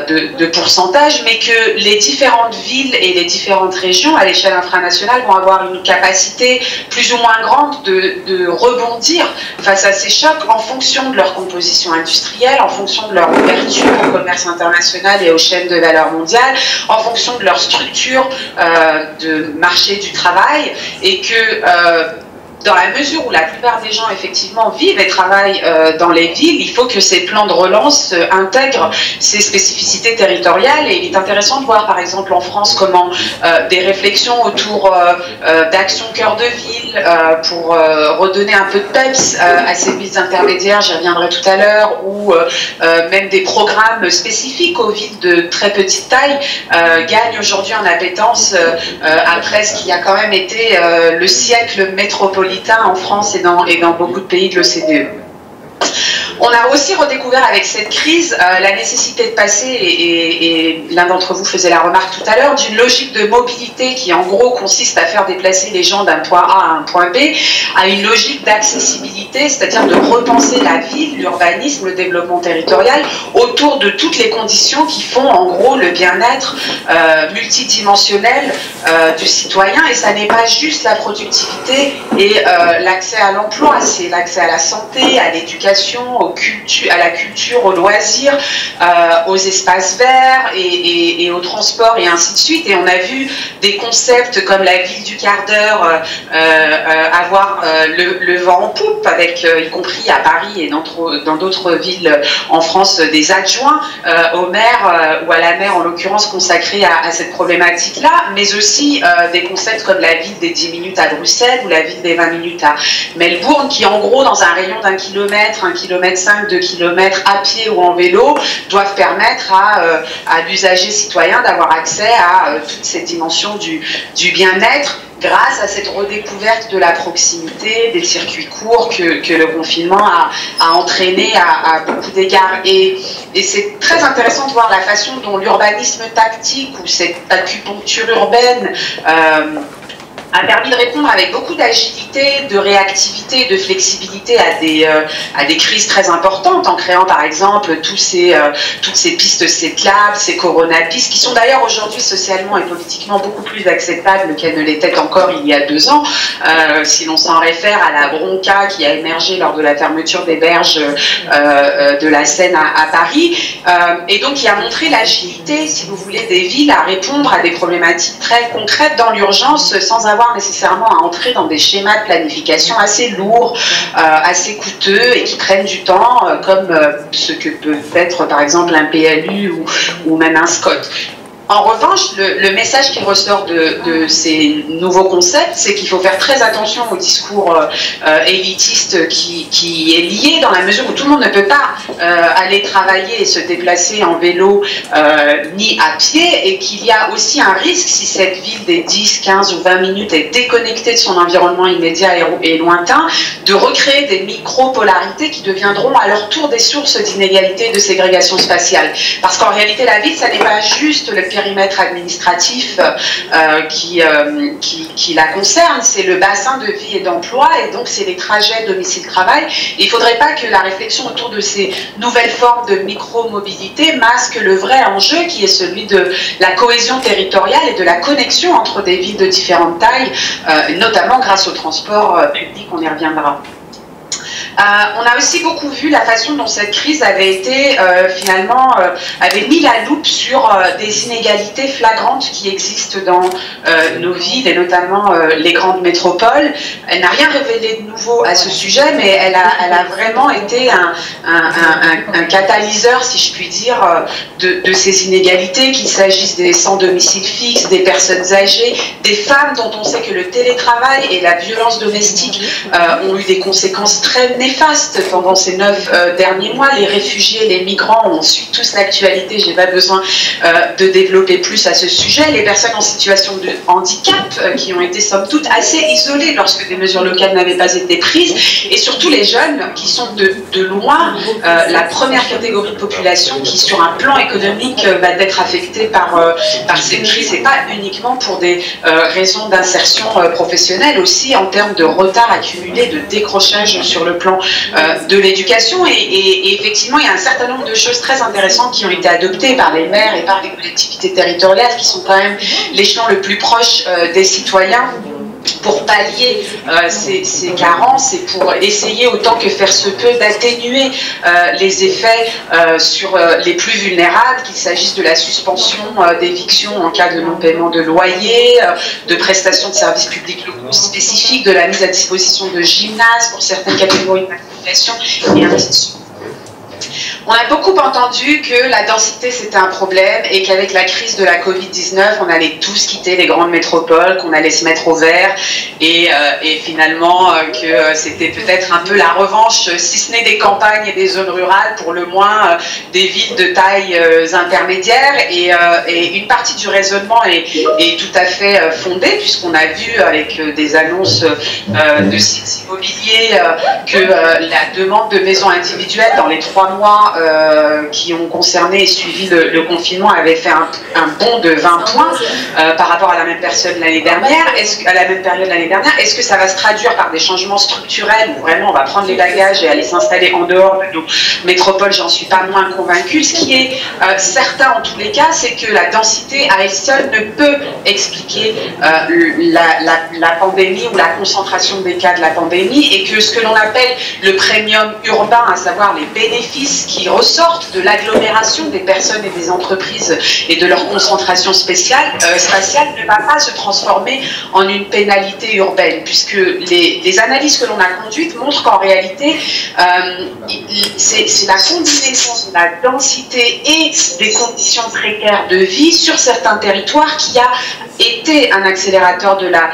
de pourcentage, mais que les différentes villes et les différentes régions à l'échelle infranationale vont avoir une capacité plus ou moins grande de rebondir face à ces chocs en fonction de leur composition industrielle, en fonction de leur ouverture au commerce international et aux chaînes de valeur mondiale, en fonction de leur structure de marché du travail, et que dans la mesure où la plupart des gens effectivement vivent et travaillent dans les villes, il faut que ces plans de relance intègrent ces spécificités territoriales. Et il est intéressant de voir par exemple en France comment des réflexions autour d'actions cœur de ville pour redonner un peu de peps à ces villes intermédiaires, j'y reviendrai tout à l'heure, ou même des programmes spécifiques aux villes de très petite taille gagnent aujourd'hui en appétence après ce qui a quand même été le siècle métropolitain en France et dans beaucoup de pays de l'OCDE. On a aussi redécouvert avec cette crise la nécessité de passer, et l'un d'entre vous faisait la remarque tout à l'heure, d'une logique de mobilité qui en gros consiste à faire déplacer les gens d'un point A à un point B, à une logique d'accessibilité, c'est-à-dire de repenser la ville, l'urbanisme, le développement territorial autour de toutes les conditions qui font en gros le bien-être multidimensionnel du citoyen. Et ça n'est pas juste la productivité et l'accès à l'emploi, c'est l'accès à la santé, à l'éducation, à la culture, aux loisirs, aux espaces verts et au transport et ainsi de suite. Et on a vu des concepts comme la ville du quart d'heure avoir le vent en poupe, avec y compris à Paris et dans d'autres villes en France des adjoints au maire ou à la maire en l'occurrence consacrés à cette problématique-là, mais aussi des concepts comme la ville des 10 minutes à Bruxelles ou la ville des 20 minutes à Melbourne, qui en gros dans un rayon d'1 kilomètre, 1,5 km, 2 km à pied ou en vélo, doivent permettre à l'usager citoyen d'avoir accès à toutes ces dimensions du bien-être grâce à cette redécouverte de la proximité, des circuits courts que le confinement a entraîné à beaucoup d'égards. Et c'est très intéressant de voir la façon dont l'urbanisme tactique ou cette acupuncture urbaine a permis de répondre avec beaucoup d'agilité, de réactivité, de flexibilité à des crises très importantes, en créant par exemple toutes ces pistes CETLAB, ces coronapistes, qui sont d'ailleurs aujourd'hui socialement et politiquement beaucoup plus acceptables qu'elles ne l'étaient encore il y a 2 ans, si l'on s'en réfère à la bronca qui a émergé lors de la fermeture des berges de la Seine à Paris, et donc qui a montré l'agilité, si vous voulez, des villes à répondre à des problématiques très concrètes dans l'urgence, sans avoir nécessairement à entrer dans des schémas de planification assez lourds, assez coûteux et qui prennent du temps, comme ce que peut être par exemple un PLU ou même un SCOT. En revanche, le message qui ressort de ces nouveaux concepts, c'est qu'il faut faire très attention au discours élitiste qui est lié, dans la mesure où tout le monde ne peut pas aller travailler et se déplacer en vélo ni à pied, et qu'il y a aussi un risque, si cette ville des 10, 15 ou 20 minutes est déconnectée de son environnement immédiat et lointain, de recréer des micro-polarités qui deviendront à leur tour des sources d'inégalité et de ségrégation spatiale. Parce qu'en réalité, la ville, ça n'est pas juste le périmètre administratif qui la concerne, c'est le bassin de vie et d'emploi, et donc c'est les trajets domicile-travail. Il ne faudrait pas que la réflexion autour de ces nouvelles formes de micro-mobilité masque le vrai enjeu qui est celui de la cohésion territoriale et de la connexion entre des villes de différentes tailles, notamment grâce au transport public, on y reviendra. On a aussi beaucoup vu la façon dont cette crise avait été avait mis la loupe sur des inégalités flagrantes qui existent dans nos villes et notamment les grandes métropoles. Elle n'a rien révélé de nouveau à ce sujet, mais elle a vraiment été un catalyseur, si je puis dire, de ces inégalités, qu'il s'agisse des sans domicile fixe, des personnes âgées, des femmes dont on sait que le télétravail et la violence domestique ont eu des conséquences très néfaste pendant ces 9 derniers mois. Les réfugiés, les migrants, on suit tous l'actualité, j'ai pas besoin de développer plus à ce sujet. Les personnes en situation de handicap qui ont été somme toute assez isolées lorsque des mesures locales n'avaient pas été prises, et surtout les jeunes qui sont de loin la première catégorie de population qui, sur un plan économique, va être affectée par ces crises, et pas uniquement pour des raisons d'insertion professionnelle, aussi en termes de retard accumulé, de décrochage sur le plan de l'éducation, et effectivement il y a un certain nombre de choses très intéressantes qui ont été adoptées par les maires et par les collectivités territoriales qui sont quand même l'échelon le plus proche des citoyens, pour pallier ces carences et pour essayer autant que faire se peut d'atténuer les effets sur les plus vulnérables, qu'il s'agisse de la suspension d'éviction en cas de non-paiement de loyer, de prestations de services publics locaux spécifiques, de la mise à disposition de gymnases pour certaines catégories de population, et ainsi de suite. On a beaucoup entendu que la densité c'était un problème et qu'avec la crise de la Covid-19, on allait tous quitter les grandes métropoles, qu'on allait se mettre au vert, et finalement que c'était peut-être un peu la revanche, si ce n'est des campagnes et des zones rurales, pour le moins des villes de taille intermédiaire, et une partie du raisonnement est tout à fait fondée, puisqu'on a vu avec des annonces de sites immobiliers que la demande de maisons individuelles dans les 3 mois qui ont concerné et suivi le confinement avait fait un bond de 20 points par rapport à la même période l'année dernière. Est-ce que ça va se traduire par des changements structurels où vraiment on va prendre les bagages et aller s'installer en dehors de nos métropoles? J'en suis pas moins convaincue. Ce qui est certain en tous les cas, c'est que la densité à elle seule ne peut expliquer la pandémie ou la concentration des cas de la pandémie, et que ce que l'on appelle le premium urbain, à savoir les bénéfices qui ressortent de l'agglomération des personnes et des entreprises et de leur concentration spatiale ne va pas se transformer en une pénalité urbaine, puisque les analyses que l'on a conduites montrent qu'en réalité c'est la combinaison de la densité et des conditions précaires de vie sur certains territoires qui a été un accélérateur de la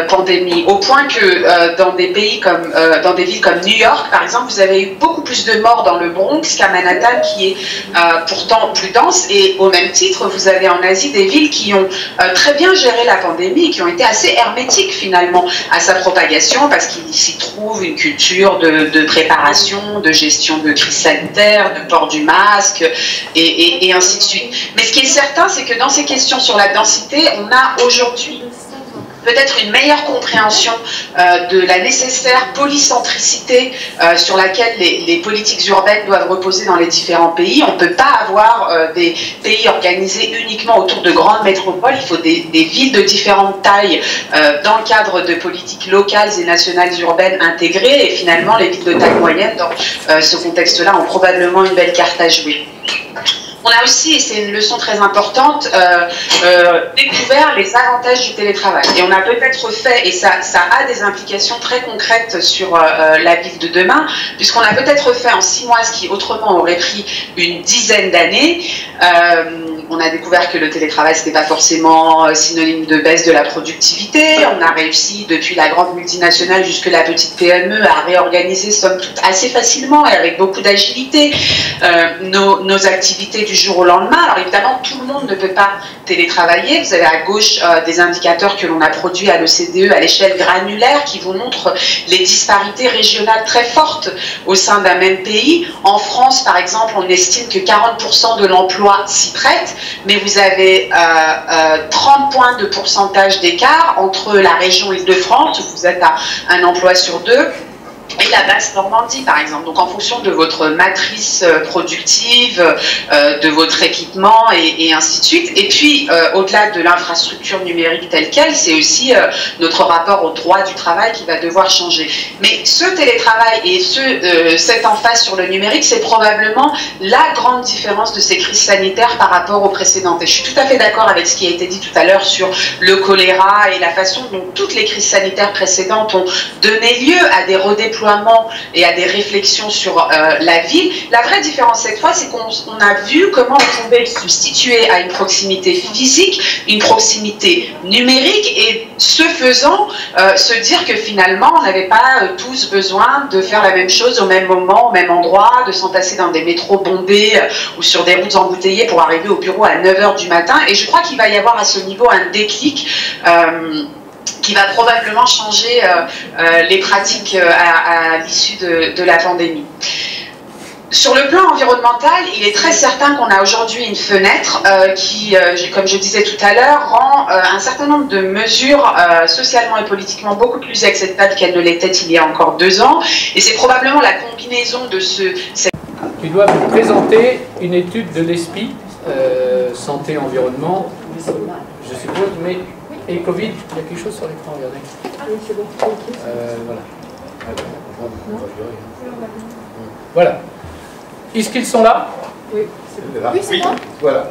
pandémie, au point que dans des pays comme dans des villes comme New York par exemple, vous avez eu beaucoup plus de morts dans le Bronx qu'à Manhattan, qui est pourtant plus dense, et au même titre vous avez en Asie des villes qui ont très bien géré la pandémie et qui ont été assez hermétiques finalement à sa propagation, parce qu'il s'y trouve une culture de préparation, de gestion de crise sanitaire, de port du masque et ainsi de suite. Mais ce qui est certain, c'est que dans ces questions sur la densité, on a aujourd'hui peut-être une meilleure compréhension de la nécessaire polycentricité sur laquelle les politiques urbaines doivent reposer dans les différents pays. On ne peut pas avoir des pays organisés uniquement autour de grandes métropoles. Il faut des villes de différentes tailles dans le cadre de politiques locales et nationales urbaines intégrées. Et finalement, les villes de taille moyenne, dans ce contexte-là, ont probablement une belle carte à jouer. On a aussi, et c'est une leçon très importante, découvert les avantages du télétravail. Et on a peut-être fait, et ça a des implications très concrètes sur la ville de demain, puisqu'on a peut-être fait en 6 mois ce qui autrement aurait pris une dizaine d'années. On a découvert que le télétravail, ce n'était pas forcément synonyme de baisse de la productivité. On a réussi, depuis la grande multinationale jusque la petite PME, à réorganiser, somme toute, assez facilement et avec beaucoup d'agilité nos activités du jour au lendemain. Alors évidemment, tout le monde ne peut pas télétravailler. Vous avez à gauche des indicateurs que l'on a produits à l'OCDE à l'échelle granulaire qui vous montrent les disparités régionales très fortes au sein d'un même pays. En France, par exemple, on estime que 40% de l'emploi s'y prête, mais vous avez 30 points de pourcentage d'écart entre la région Île-de-France, où vous êtes à un emploi sur 2, et la basse Normandie, par exemple. Donc en fonction de votre matrice productive, de votre équipement et ainsi de suite. Et puis au-delà de l'infrastructure numérique telle qu'elle, c'est aussi notre rapport au droit du travail qui va devoir changer. Mais ce télétravail et cette emphase sur le numérique, c'est probablement la grande différence de ces crises sanitaires par rapport aux précédentes. Et je suis tout à fait d'accord avec ce qui a été dit tout à l'heure sur le choléra et la façon dont toutes les crises sanitaires précédentes ont donné lieu à des redéploiements et à des réflexions sur la ville. La vraie différence cette fois, c'est qu'on a vu comment on pouvait substituer à une proximité physique, une proximité numérique, et ce faisant, se dire que finalement, on n'avait pas tous besoin de faire la même chose au même moment, au même endroit, de s'entasser dans des métros bondés ou sur des routes embouteillées pour arriver au bureau à 9 h du matin. Et je crois qu'il va y avoir à ce niveau un déclic qui va probablement changer les pratiques à l'issue de la pandémie. Sur le plan environnemental, il est très certain qu'on a aujourd'hui une fenêtre qui, comme je disais tout à l'heure, rend un certain nombre de mesures socialement et politiquement beaucoup plus acceptables qu'elles ne l'étaient il y a encore 2 ans. Et c'est probablement la combinaison de Tu dois vous présenter une étude de l'ESPI, santé-environnement, je suppose, mais... Et Covid, il y a quelque chose sur l'écran, regardez. Ah oui, c'est bon. Voilà. Voilà. Est-ce qu'ils sont là? Oui, oui, c'est moi. Voilà.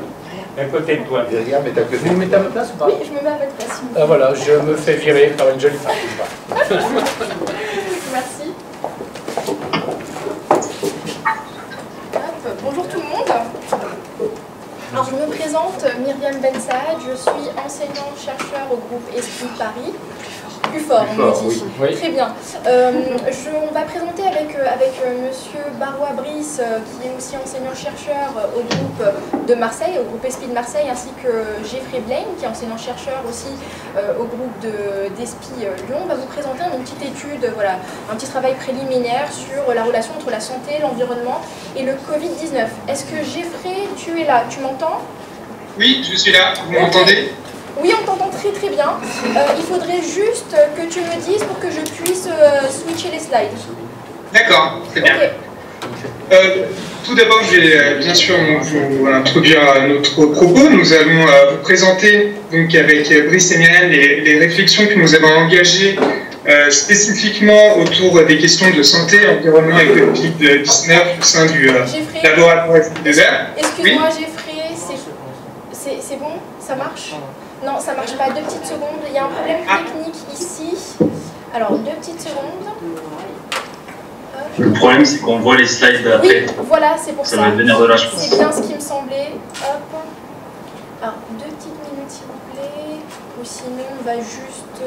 À côté de toi. Regarde, vous me mettez à ma place ou pas? Oui, je me mets à votre place. Voilà, je me fais virer par une jolie femme. Merci. Hop, bonjour tout le monde. Alors, je me présente, Myriam Bensaad, je suis enseignant-chercheur au groupe Esprit Paris. Plus fort, on me dit. Oui. Très bien. On va présenter avec monsieur Barois-Brice, qui est aussi enseignant-chercheur au groupe de Marseille, au groupe Esprit de Marseille, ainsi que Geoffrey Blaine, qui est enseignant-chercheur aussi au groupe d'Esprit Lyon. On va vous présenter une petite étude, voilà, un petit travail préliminaire sur la relation entre la santé, l'environnement et le Covid-19. Est-ce que Geoffrey, tu es là? Tu m'entends? Oui, je suis là. Vous m'entendez? Oui, on t'entend très très bien. Il faudrait juste que tu me dises pour que je puisse switcher les slides. D'accord, très bien. Okay. Tout d'abord, je vais bien sûr vous introduire notre propos. Nous allons vous présenter donc, avec Brice et Myriam les réflexions que nous avons engagées spécifiquement autour des questions de santé, environnement et Covid-19 au sein du laboratoire SI2R. Excuse-moi, Geoffrey, c'est bon? Ça marche? Non, ça marche pas. 2 petites secondes. Il y a un problème technique ici. Alors, 2 petites secondes. Le problème, c'est qu'on voit les slides après. Oui, voilà, c'est pour ça. Ça va venir de là, je pense. C'est bien ce qui me semblait. Hop. Alors, 2 petites minutes, s'il vous plaît. Ou sinon, on va juste...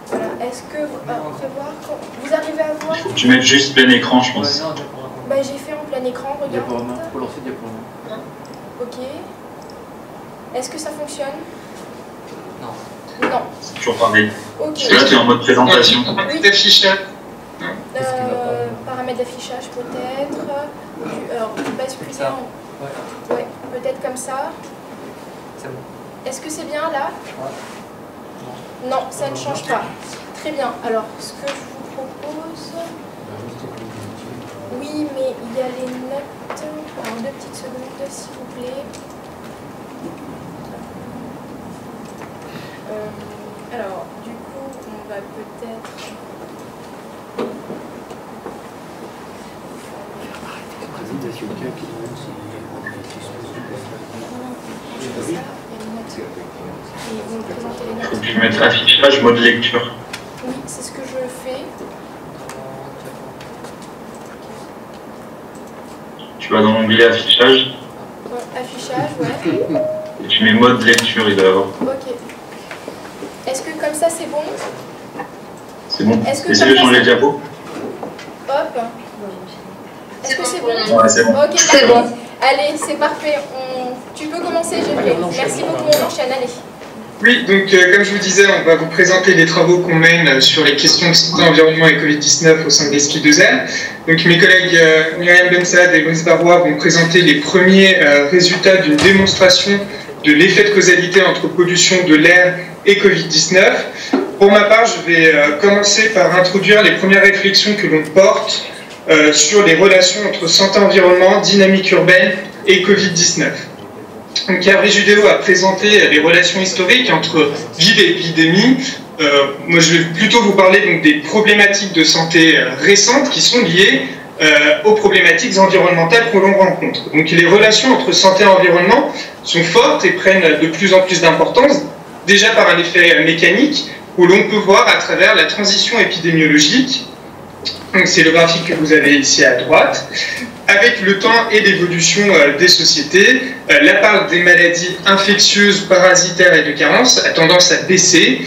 Voilà. Est-ce que... on peut voir quand... Vous arrivez à voir? Il faut que tu mettes juste plein écran, je pense. Bah, j'ai fait en plein écran, regarde. Faut lancer diaporama. Ok. Est-ce que ça fonctionne? Non. Non. C'est toujours pareil. Ok. Parce que là, tu es en mode présentation. Paramètres d'affichage. Paramètres d'affichage peut-être. Alors, basculer en... Ouais, peut-être comme ça. C'est bon. Est-ce que c'est bien là? Non, ça ne change pas. Très bien. Alors, ce que je vous propose... Oui, mais il y a les notes. Alors, 2 petites secondes, s'il vous plaît. Alors, du coup, on va peut-être... Faut que je mette affichage, mode lecture. Oui, c'est ce que je fais. Tu vas dans l'onglet affichage. Bon, affichage, ouais. Et tu mets mode lecture, il doit y avoir. Ok. Est-ce que comme ça c'est bon? C'est bon. Est-ce que Essayez de changer les diapos. Hop. Est-ce que c'est bon? Ouais, c'est bon. Ok, c'est bon. Allez, c'est parfait. Tu peux commencer, Jeffrey. Merci beaucoup, on enchaîne, allez. Oui, donc comme je vous disais, on va vous présenter les travaux qu'on mène sur les questions de santé, environnement et Covid-19 au sein de l'ESPI2R. Donc mes collègues Myriam Bensad et Brice Barrois vont présenter les premiers résultats d'une démonstration de l'effet de causalité entre pollution de l'air et Covid-19. Pour ma part, je vais commencer par introduire les premières réflexions que l'on porte sur les relations entre santé-environnement, dynamique urbaine et Covid-19. Donc, Hervé Judéo a présenté les relations historiques entre ville et épidémie. Moi, je vais plutôt vous parler donc, des problématiques de santé récentes qui sont liées aux problématiques environnementales que l'on rencontre. Donc, les relations entre santé et environnement sont fortes et prennent de plus en plus d'importance, déjà par un effet mécanique où l'on peut voir à travers la transition épidémiologique. C'est le graphique que vous avez ici à droite. Avec le temps et l'évolution des sociétés, la part des maladies infectieuses, parasitaires et de carence a tendance à baisser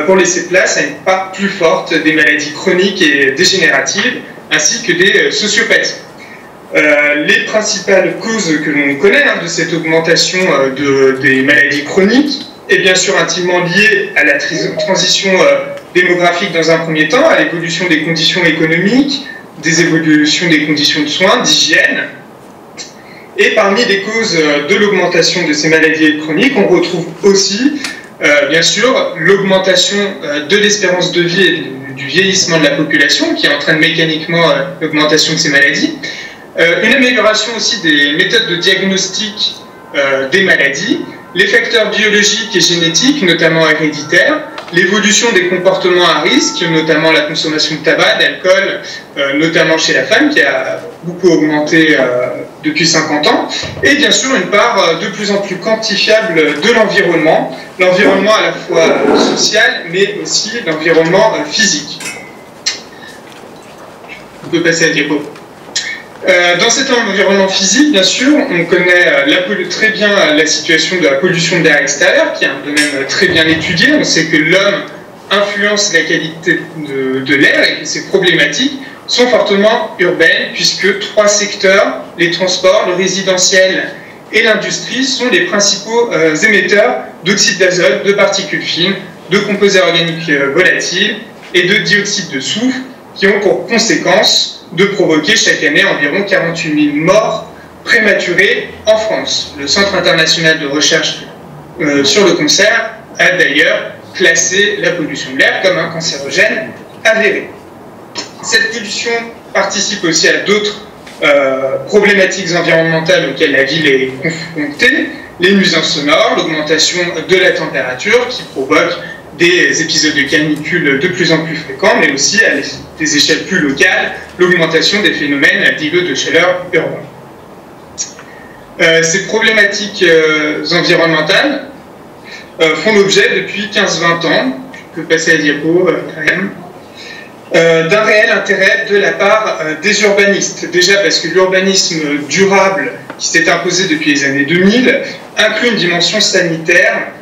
pour laisser place à une part plus forte des maladies chroniques et dégénératives, ainsi que des sociopathies. Les principales causes que l'on connaît de cette augmentation des maladies chroniques est bien sûr intimement liée à la transition démographique dans un premier temps, à l'évolution des conditions économiques, des évolutions des conditions de soins, d'hygiène. Et parmi les causes de l'augmentation de ces maladies chroniques, on retrouve aussi, bien sûr, l'augmentation de l'espérance de vie et du vieillissement de la population, qui entraîne mécaniquement l'augmentation de ces maladies. Une amélioration aussi des méthodes de diagnostic des maladies, les facteurs biologiques et génétiques, notamment héréditaires, l'évolution des comportements à risque, notamment la consommation de tabac, d'alcool, notamment chez la femme, qui a beaucoup augmenté depuis 50 ans, et bien sûr une part de plus en plus quantifiable de l'environnement, l'environnement à la fois social, mais aussi l'environnement physique. On peut passer à la diapo. Dans cet environnement physique, bien sûr, on connaît très bien la situation de la pollution de l'air extérieur, qui est un domaine très bien étudié. On sait que l'homme influence la qualité de l'air et que ces problématiques sont fortement urbaines, puisque 3 secteurs, les transports, le résidentiel et l'industrie, sont les principaux émetteurs d'oxyde d'azote, de particules fines, de composés organiques volatiles et de dioxyde de soufre, qui ont pour conséquence de provoquer chaque année environ 48 000 morts prématurées en France. Le Centre international de recherche sur le cancer a d'ailleurs classé la pollution de l'air comme un cancérogène avéré. Cette pollution participe aussi à d'autres problématiques environnementales auxquelles la ville est confrontée, les nuisances sonores, l'augmentation de la température qui provoque des épisodes de canicule de plus en plus fréquents, mais aussi à des échelles plus locales, l'augmentation des phénomènes d'îlots de chaleur urbains. Ces problématiques environnementales font l'objet depuis 15-20 ans, je peux passer à la diapo, d'un réel intérêt de la part des urbanistes. Déjà parce que l'urbanisme durable qui s'est imposé depuis les années 2000 inclut une dimension sanitaire